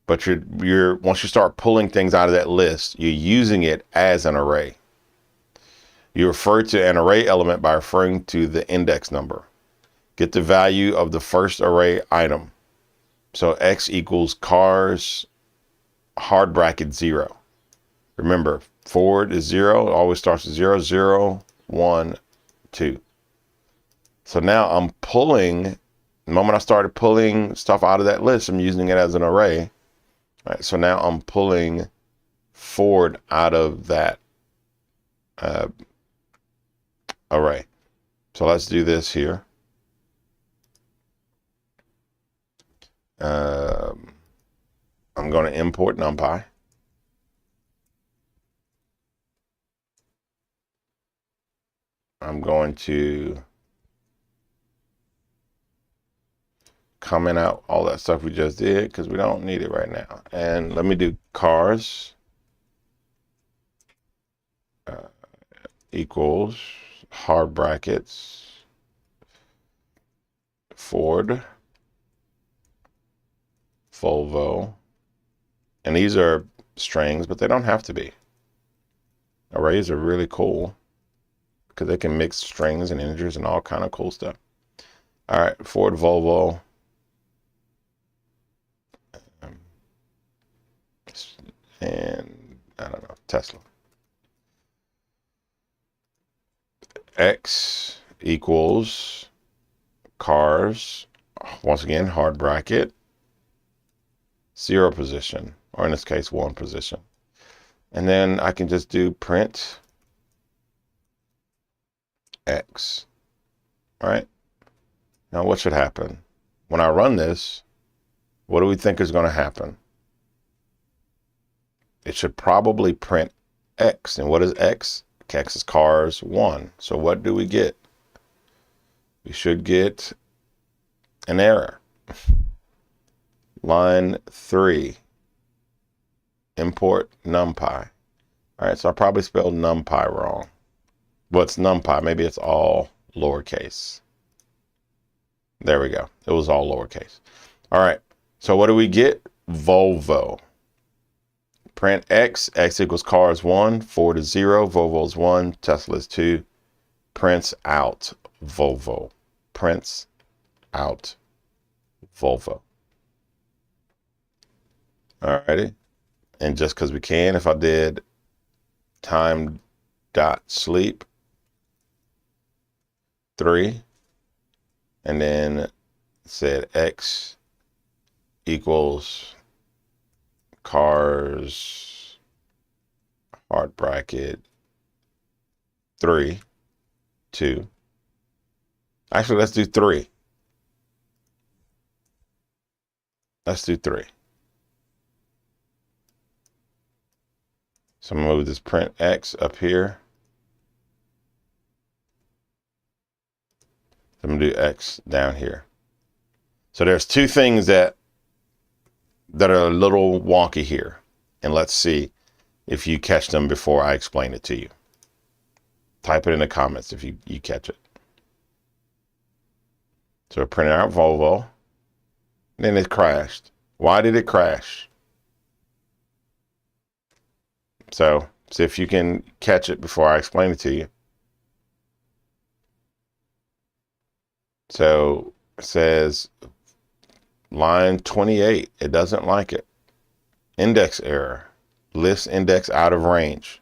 But you're once you start pulling things out of that list, you're using it as an array. You refer to an array element by referring to the index number. Get the value of the first array item. So X equals cars, hard bracket 0. Remember, Ford is 0. It always starts with 0, 0, 1, 2. So now I'm pulling, the moment I started pulling stuff out of that list, I'm using it as an array. All right, so now I'm pulling Ford out of that array. So let's do this here. I'm going to import NumPy. I'm going to comment out all that stuff we just did because we don't need it right now. And let me do cars equals hard brackets Ford, Volvo, and these are strings, but they don't have to be. Arrays are really cool because they can mix strings and integers and all kind of cool stuff. All right, Ford, Volvo, and I don't know, Tesla. X equals cars, once again, hard bracket, 0 position, or in this case, 1 position. And then I can just do print X. All right. Now what should happen? When I run this, what do we think is going to happen? It should probably print X. And what is X? X is cars 1. So what do we get? We should get an error. Line 3, import NumPy. All right, so I probably spelled NumPy wrong. What's NumPy? Maybe it's all lowercase. There we go. It was all lowercase. All right, so what do we get? Volvo. Print X. X equals cars 1, Ford is 0, Volvo is 1, Tesla is 2. Prints out Volvo. Prints out Volvo. Alrighty, and just because we can, if I did time dot sleep, 3, and then said X equals cars, hard bracket, 3, 2. Actually, let's do 3. Let's do 3. So I'm gonna move this print X up here. I'm gonna do X down here. So there's two things that are a little wonky here. And let's see if you catch them before I explain it to you. Type it in the comments if you catch it. So I printed out Volvo. Then it crashed. Why did it crash? So see if you can catch it before I explain it to you. So it says line 28. It doesn't like it. Index error. List index out of range.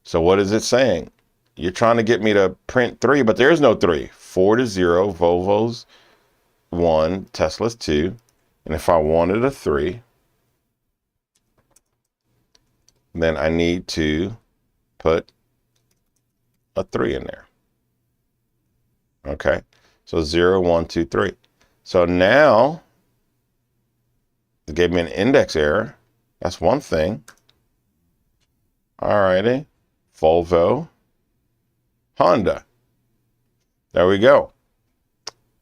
So what is it saying? You're trying to get me to print 3, but there's no 3. Ford is 0, Volvo's 1, Tesla's 2. And if I wanted a 3, then I need to put a 3 in there. Okay, so 0, 1, 2, 3. So now it gave me an index error. That's one thing. Alrighty, Volvo, Honda. There we go.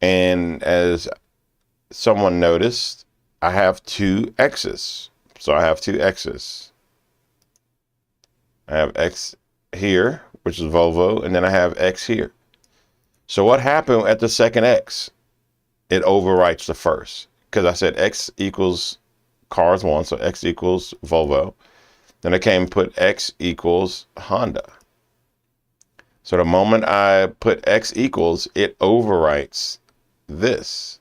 And as someone noticed, I have 2 X's. So I have 2 X's. I have X here, which is Volvo, and then I have X here. So what happened at the second X? It overwrites the first, because I said X equals cars 1, so X equals Volvo. Then I came and put X equals Honda. So the moment I put X equals, it overwrites this,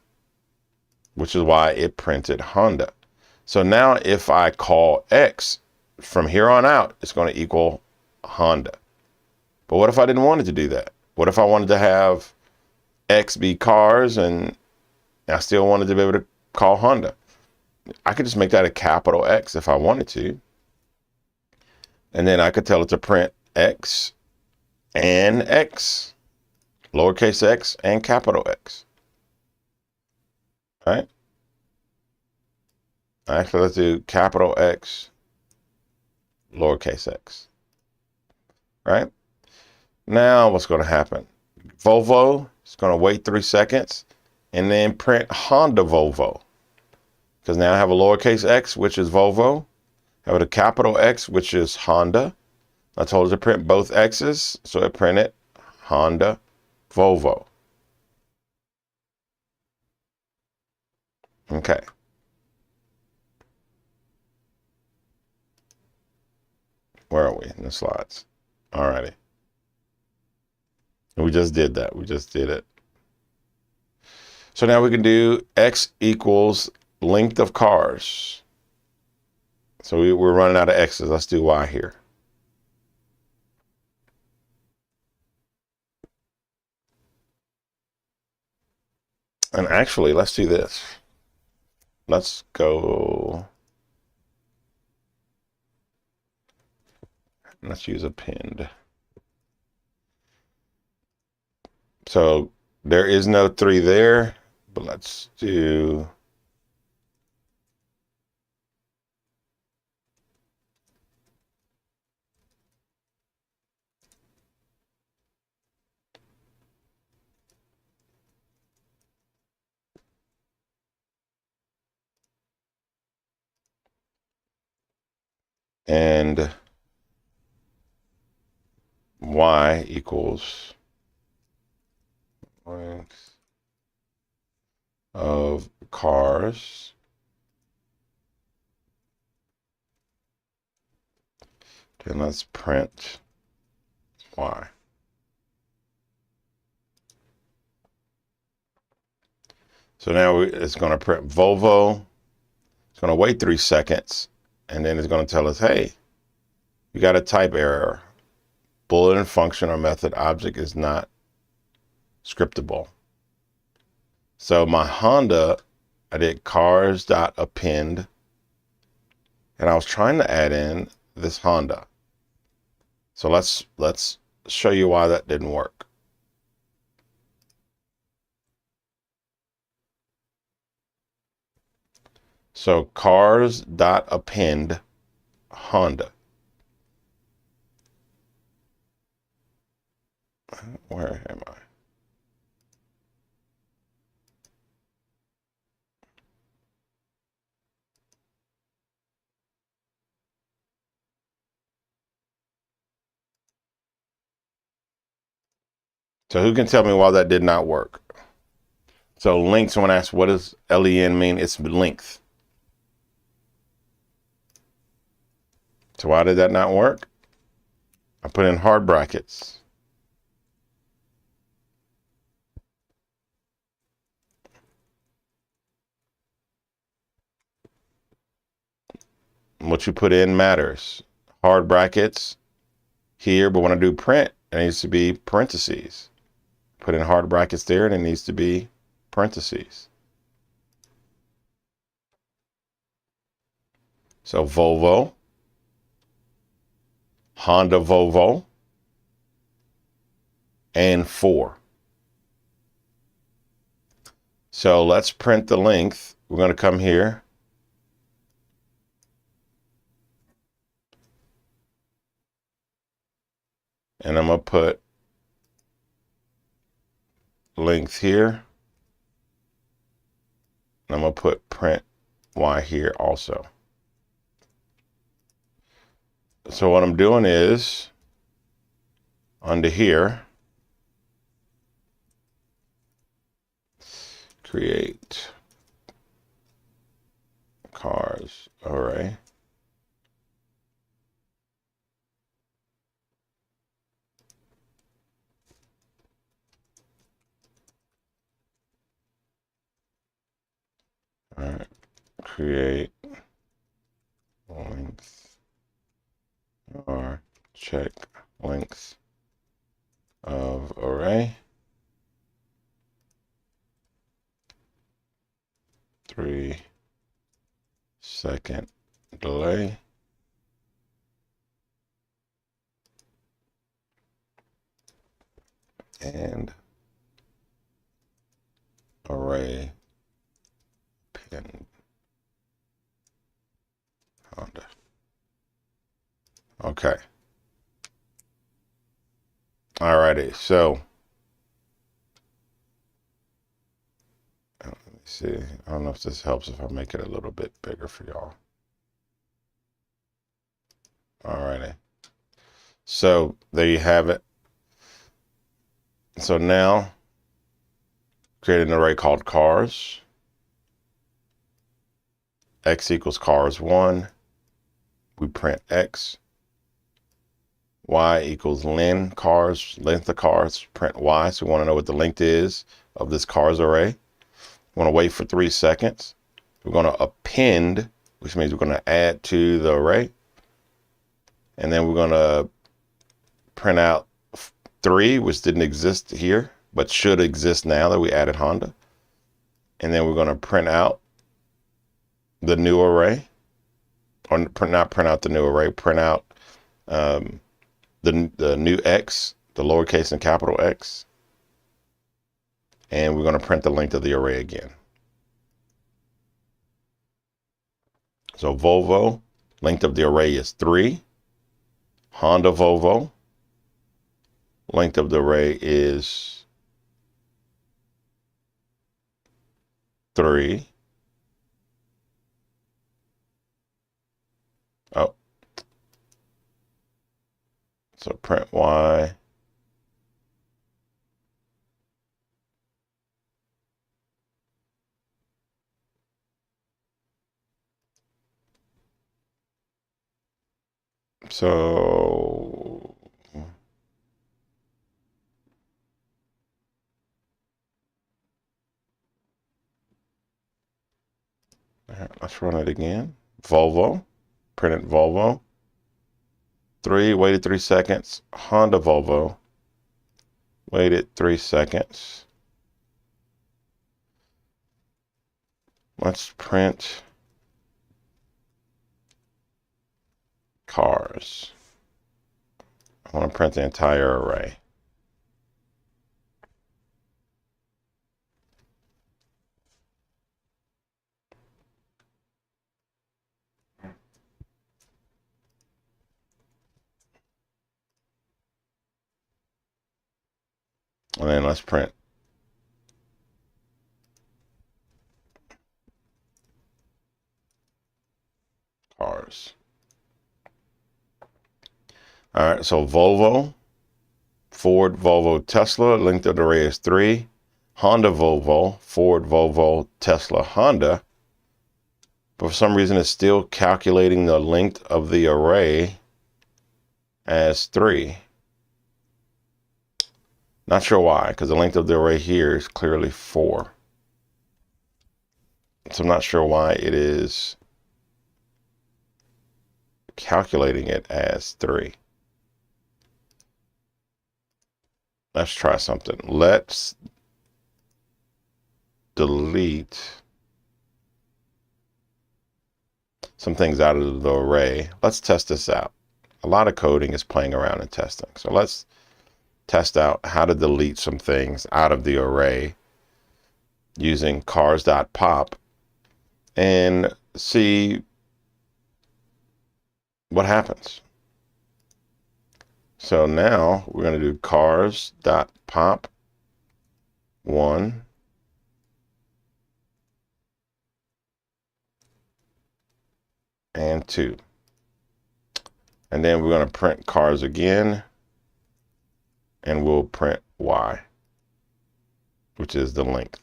which is why it printed Honda. So now if I call X, from here on out, it's going to equal Honda. But what if I didn't want it to do that? What if I wanted to have X be cars and I still wanted to be able to call Honda? I could just make that a capital X if I wanted to. And then I could tell it to print X and X, lowercase x and capital X. All right? Actually, let's do capital X, lowercase x. Right? Now what's going to happen? Volvo is going to wait 3 seconds and then print Honda Volvo. Because now I have a lowercase x, which is Volvo. I have a capital X, which is Honda. I told it to print both X's, so it printed Honda Volvo. Okay. Where are we in the slides? Alrighty. We just did that. We just did it. So now we can do X equals length of cars. So we're running out of X's. Let's do Y here. And actually, let's do this. Let's go. Let's use a pinned. So there is no 3 there, but let's do. And Y equals length of cars then let's print Y. So now it's going to print Volvo. It's going to wait 3 seconds and then it's going to tell us, hey, you got a type error. Boolean function or method object is not scriptable. So my Honda, I did cars.append, and I was trying to add in this Honda. So let's show you why that didn't work. So cars.append Honda. Where am I? So who can tell me why that did not work? So length, someone asked, what does LEN mean? It's length. So why did that not work? I put in hard brackets. What you put in matters. Hard brackets here, but when I do print, it needs to be parentheses. Put in hard brackets there, and it needs to be parentheses. So Volvo, Honda Volvo, and 4. So let's print the length. We're going to come here. And I'm going to put length here. And I'm going to put print Y here also. So what I'm doing is, under here, create cars array. All right, create length or check length of array. 3-second delay. And array pin Honda. Okay. Alrighty, so let me see. I don't know if this helps if I make it a little bit bigger for y'all. Alrighty. So there you have it. So now create an array called cars. X equals cars1. We print X. Y equals len cars, length of cars, print Y. So we want to know what the length is of this cars array. We want to wait for 3 seconds. We're going to append, which means we're going to add to the array. And then we're going to print out 3, which didn't exist here, but should exist now that we added Honda. And then we're going to print out the new array, or not print out the new array, print out the new X, the lowercase and capital X. And we're going to print the length of the array again. So Volvo, length of the array is 3. Honda Volvo, length of the array is 3. Oh. So print Y. So let's run it again. Volvo, printed Volvo. 3, waited 3 seconds. Honda Volvo, Waited 3 seconds. Let's print cars. I want to print the entire array. And then let's print cars. All right, so Volvo, Ford, Volvo, Tesla, length of the array is 3. Honda, Volvo, Ford, Volvo, Tesla, Honda. But for some reason, it's still calculating the length of the array as 3. Not sure why, because the length of the array here is clearly 4. So I'm not sure why it is calculating it as 3. Let's try something. Let's delete some things out of the array. Let's test this out. A lot of coding is playing around and testing. So let's test out how to delete some things out of the array using cars.pop and see what happens. So now we're going to do cars.pop 1 and 2. And then we're going to print cars again, and we'll print Y, which is the length.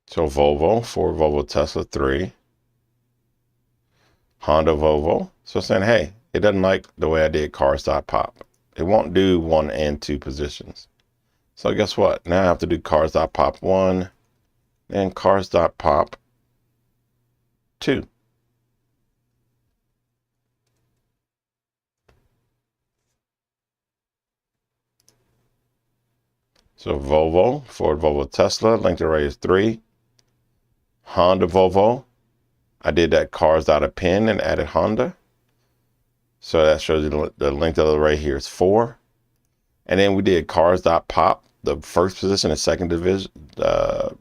So Volvo, Ford, Volvo, Tesla, 3. Honda, Volvo. So saying, hey, it doesn't like the way I did cars.pop. It won't do 1 and 2 positions. So guess what? Now I have to do cars.pop 1 and cars.pop 2. So Volvo, Ford, Volvo, Tesla, length array is 3. Honda, Volvo, I did that cars.append and added Honda. So that shows you the length of the array here is 4. And then we did cars.pop, the first position and second division, the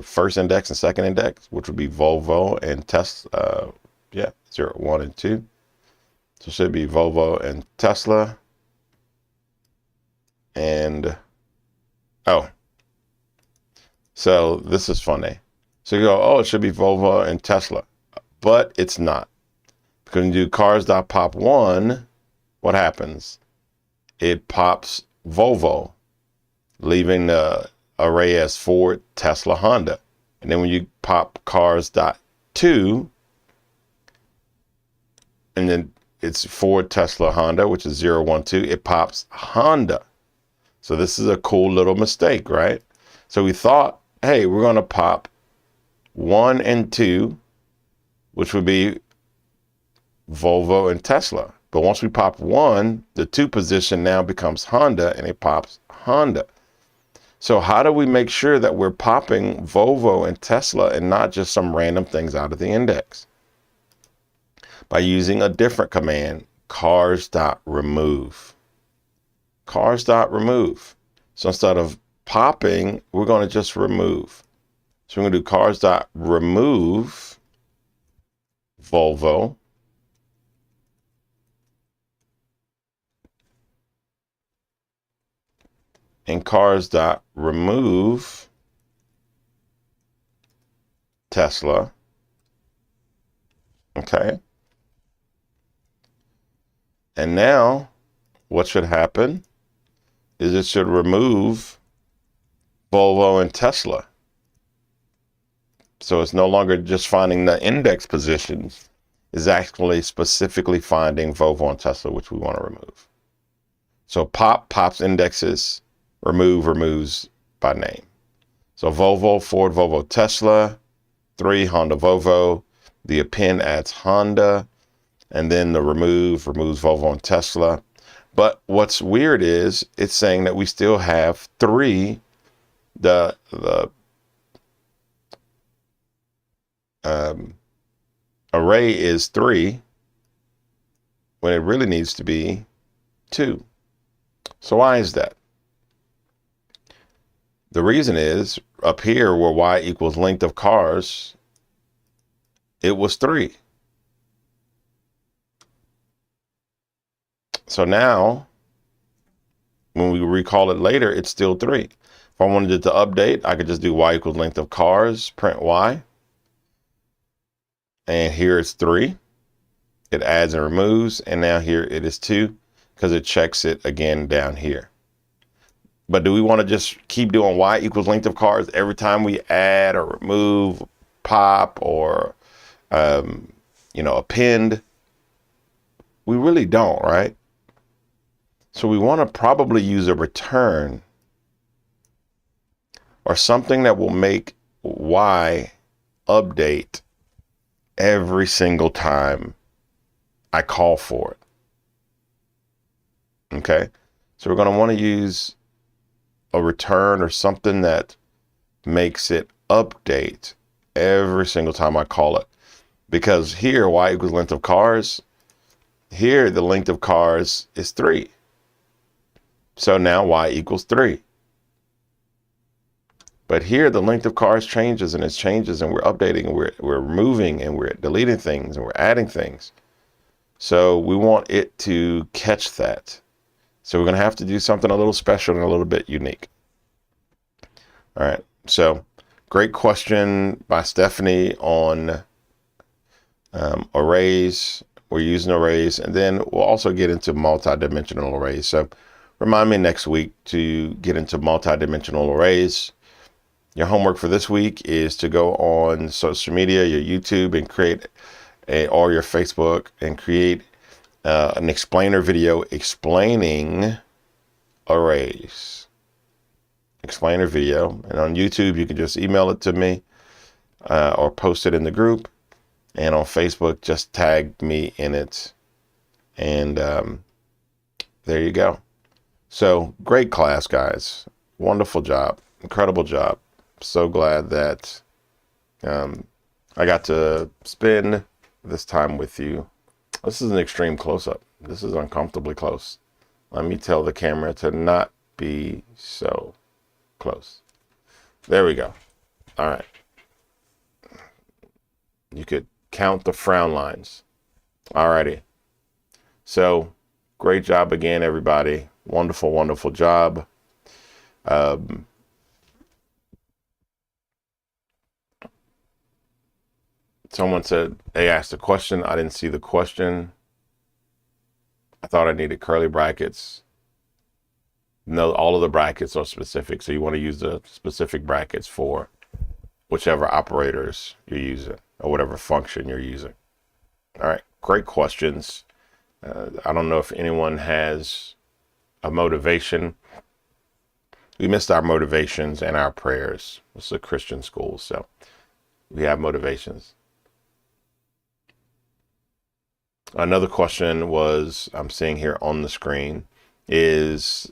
first index and second index, which would be Volvo and Tesla. 0, 1, and 2. So it should be Volvo and Tesla. And, oh, so this is funny. So you go, oh, it should be Volvo and Tesla, but it's not. Because when you do cars.pop 1, what happens? It pops Volvo, leaving the array as Ford, Tesla, Honda. And then when you pop cars.2, and then it's Ford, Tesla, Honda, which is 0, 1, 2, it pops Honda. So this is a cool little mistake, right? So we thought, hey, we're going to pop 1 and 2, which would be Volvo and Tesla. But once we pop 1, the 2 position now becomes Honda, and it pops Honda. So how do we make sure that we're popping Volvo and Tesla and not just some random things out of the index? By using a different command, cars.remove. Cars.remove. So instead of popping, we're going to just remove. So we're going to do cars.remove Volvo. And cars.remove Tesla. Okay. And now what should happen is it should remove Volvo and Tesla. So it's no longer just finding the index positions, it's actually specifically finding Volvo and Tesla, which we want to remove. So pop pops indexes, remove removes by name. So Volvo, Ford, Volvo, Tesla. 3, Honda, Volvo. The append adds Honda. And then the remove removes Volvo and Tesla. But what's weird is it's saying that we still have 3. The array is 3 when it really needs to be 2. So why is that? The reason is up here where y equals length of cars, it was 3. So now when we recall it later, it's still 3. If I wanted it to update, I could just do y equals length of cars, print y. And here it's 3. It adds and removes. And now here it is 2 because it checks it again down here. But do we want to just keep doing y equals length of cars every time we add or remove, pop, or, append? We really don't, right? So we want to probably use a return or something that will make y update every single time I call for it. Okay, so we're going to want to use a return or something that makes it update every single time I call it. Because here, y equals length of cars, here the length of cars is 3. So now y equals 3. But here the length of cars changes and it changes and we're updating and we're removing and we're deleting things and we're adding things. So we want it to catch that. So we're going to have to do something a little special and a little bit unique. All right. So great question by Stephanie on arrays. We're using arrays, and then we'll also get into multidimensional arrays. So remind me next week to get into multidimensional arrays. Your homework for this week is to go on social media, your YouTube, and create or your Facebook, and create an explainer video explaining arrays. Explainer video. And on YouTube, you can just email it to me or post it in the group. And on Facebook, just tag me in it. And there you go. So great class, guys. Wonderful job. Incredible job. So glad that I got to spend this time with you. This is an extreme close-up. This is uncomfortably close. Let me tell the camera to not be so close. There we go. All right. You could count the frown lines. All righty. So great job again, everybody. Wonderful, wonderful job. Someone said they asked a question. I didn't see the question. I thought I needed curly brackets. No, all of the brackets are specific. So you want to use the specific brackets for whichever operators you're using or whatever function you're using. All right. Great questions. I don't know if anyone has a motivation. We missed our motivations and our prayers. It's a Christian school, so we have motivations. Another question was, I'm seeing here on the screen, is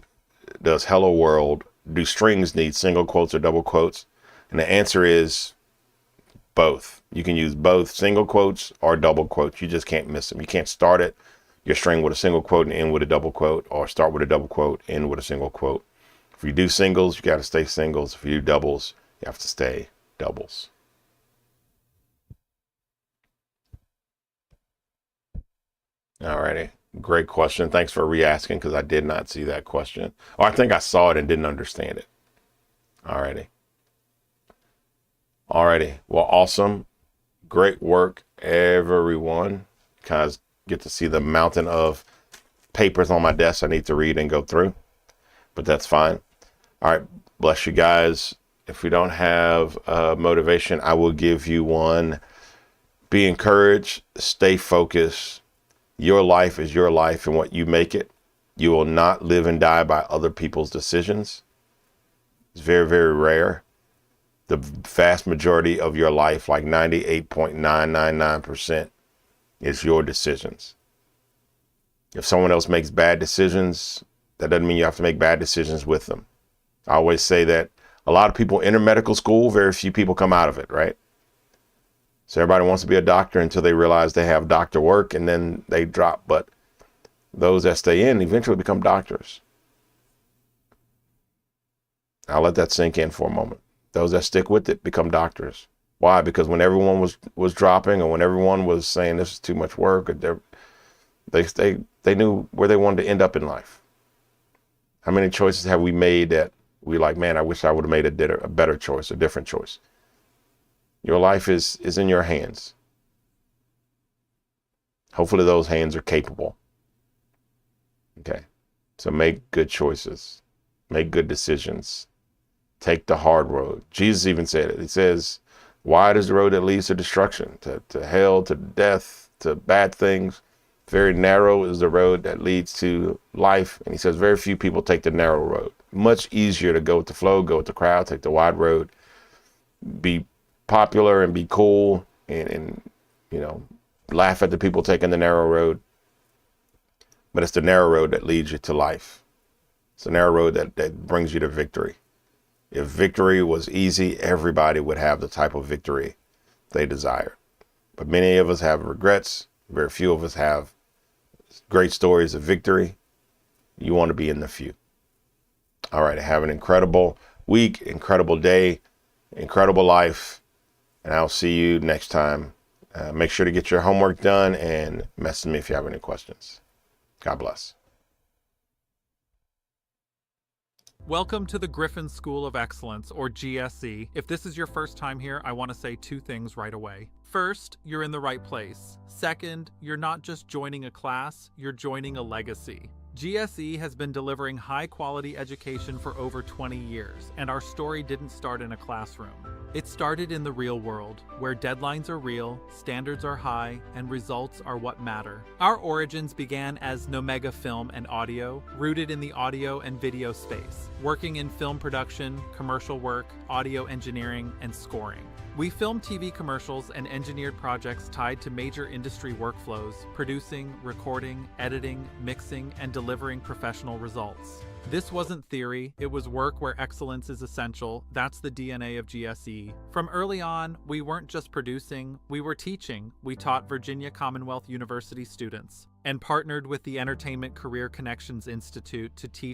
does hello world, do strings need single quotes or double quotes? And the answer is both. You can use both single quotes or double quotes. You just can't miss them. You can't start it, your string, with a single quote and end with a double quote, or start with a double quote, end with a single quote. If you do singles, you got to stay singles. If you do doubles, you have to stay doubles. Alrighty. Great question. Thanks for re-asking, because I did not see that question. Or I think I saw it and didn't understand it. Alrighty. Alrighty. Well, awesome. Great work, everyone. Guys, get to see the mountain of papers on my desk I need to read and go through, but that's fine. All right. Bless you guys. If we don't have motivation, I will give you one. Be encouraged. Stay focused. Your life is your life and what you make it. You will not live and die by other people's decisions. It's very, very rare. The vast majority of your life, like 98.999%, is your decisions. If someone else makes bad decisions, that doesn't mean you have to make bad decisions with them. I always say that a lot of people enter medical school, very few people come out of it, right? So everybody wants to be a doctor until they realize they have doctor work, and then they drop. But those that stay in eventually become doctors. I'll let that sink in for a moment. Those that stick with it become doctors. Why? Because when everyone was dropping, or when everyone was saying this is too much work, or they knew where they wanted to end up in life. How many choices have we made that we like, man, I wish I would have made a better choice, a different choice? Your life is in your hands. Hopefully those hands are capable. Okay. So make good choices. Make good decisions. Take the hard road. Jesus even said it. He says, wide is the road that leads to destruction, to hell, to death, to bad things. Very narrow is the road that leads to life. And he says very few people take the narrow road. Much easier to go with the flow, go with the crowd, take the wide road, be popular and be cool and laugh at the people taking the narrow road. But it's the narrow road that leads you to life. It's the narrow road that brings you to victory. If victory was easy, everybody would have the type of victory they desire. But many of us have regrets. Very few of us have great stories of victory. You want to be in the few. All right. Have an incredible week, incredible day, incredible life. And I'll see you next time. Make sure to get your homework done and message me if you have any questions. God bless. Welcome to the Griffin School of Excellence, or GSE. If this is your first time here, I want to say two things right away. First, you're in the right place. Second, you're not just joining a class, you're joining a legacy. GSE has been delivering high-quality education for over 20 years, and our story didn't start in a classroom. It started in the real world, where deadlines are real, standards are high, and results are what matter. Our origins began as Nomega Film and Audio, rooted in the audio and video space, working in film production, commercial work, audio engineering, and scoring. We filmed TV commercials and engineered projects tied to major industry workflows, producing, recording, editing, mixing, and delivering professional results. This wasn't theory, it was work where excellence is essential. That's the DNA of GSE. From early on, we weren't just producing, we were teaching. We taught Virginia Commonwealth University students and partnered with the Entertainment Career Connections Institute to teach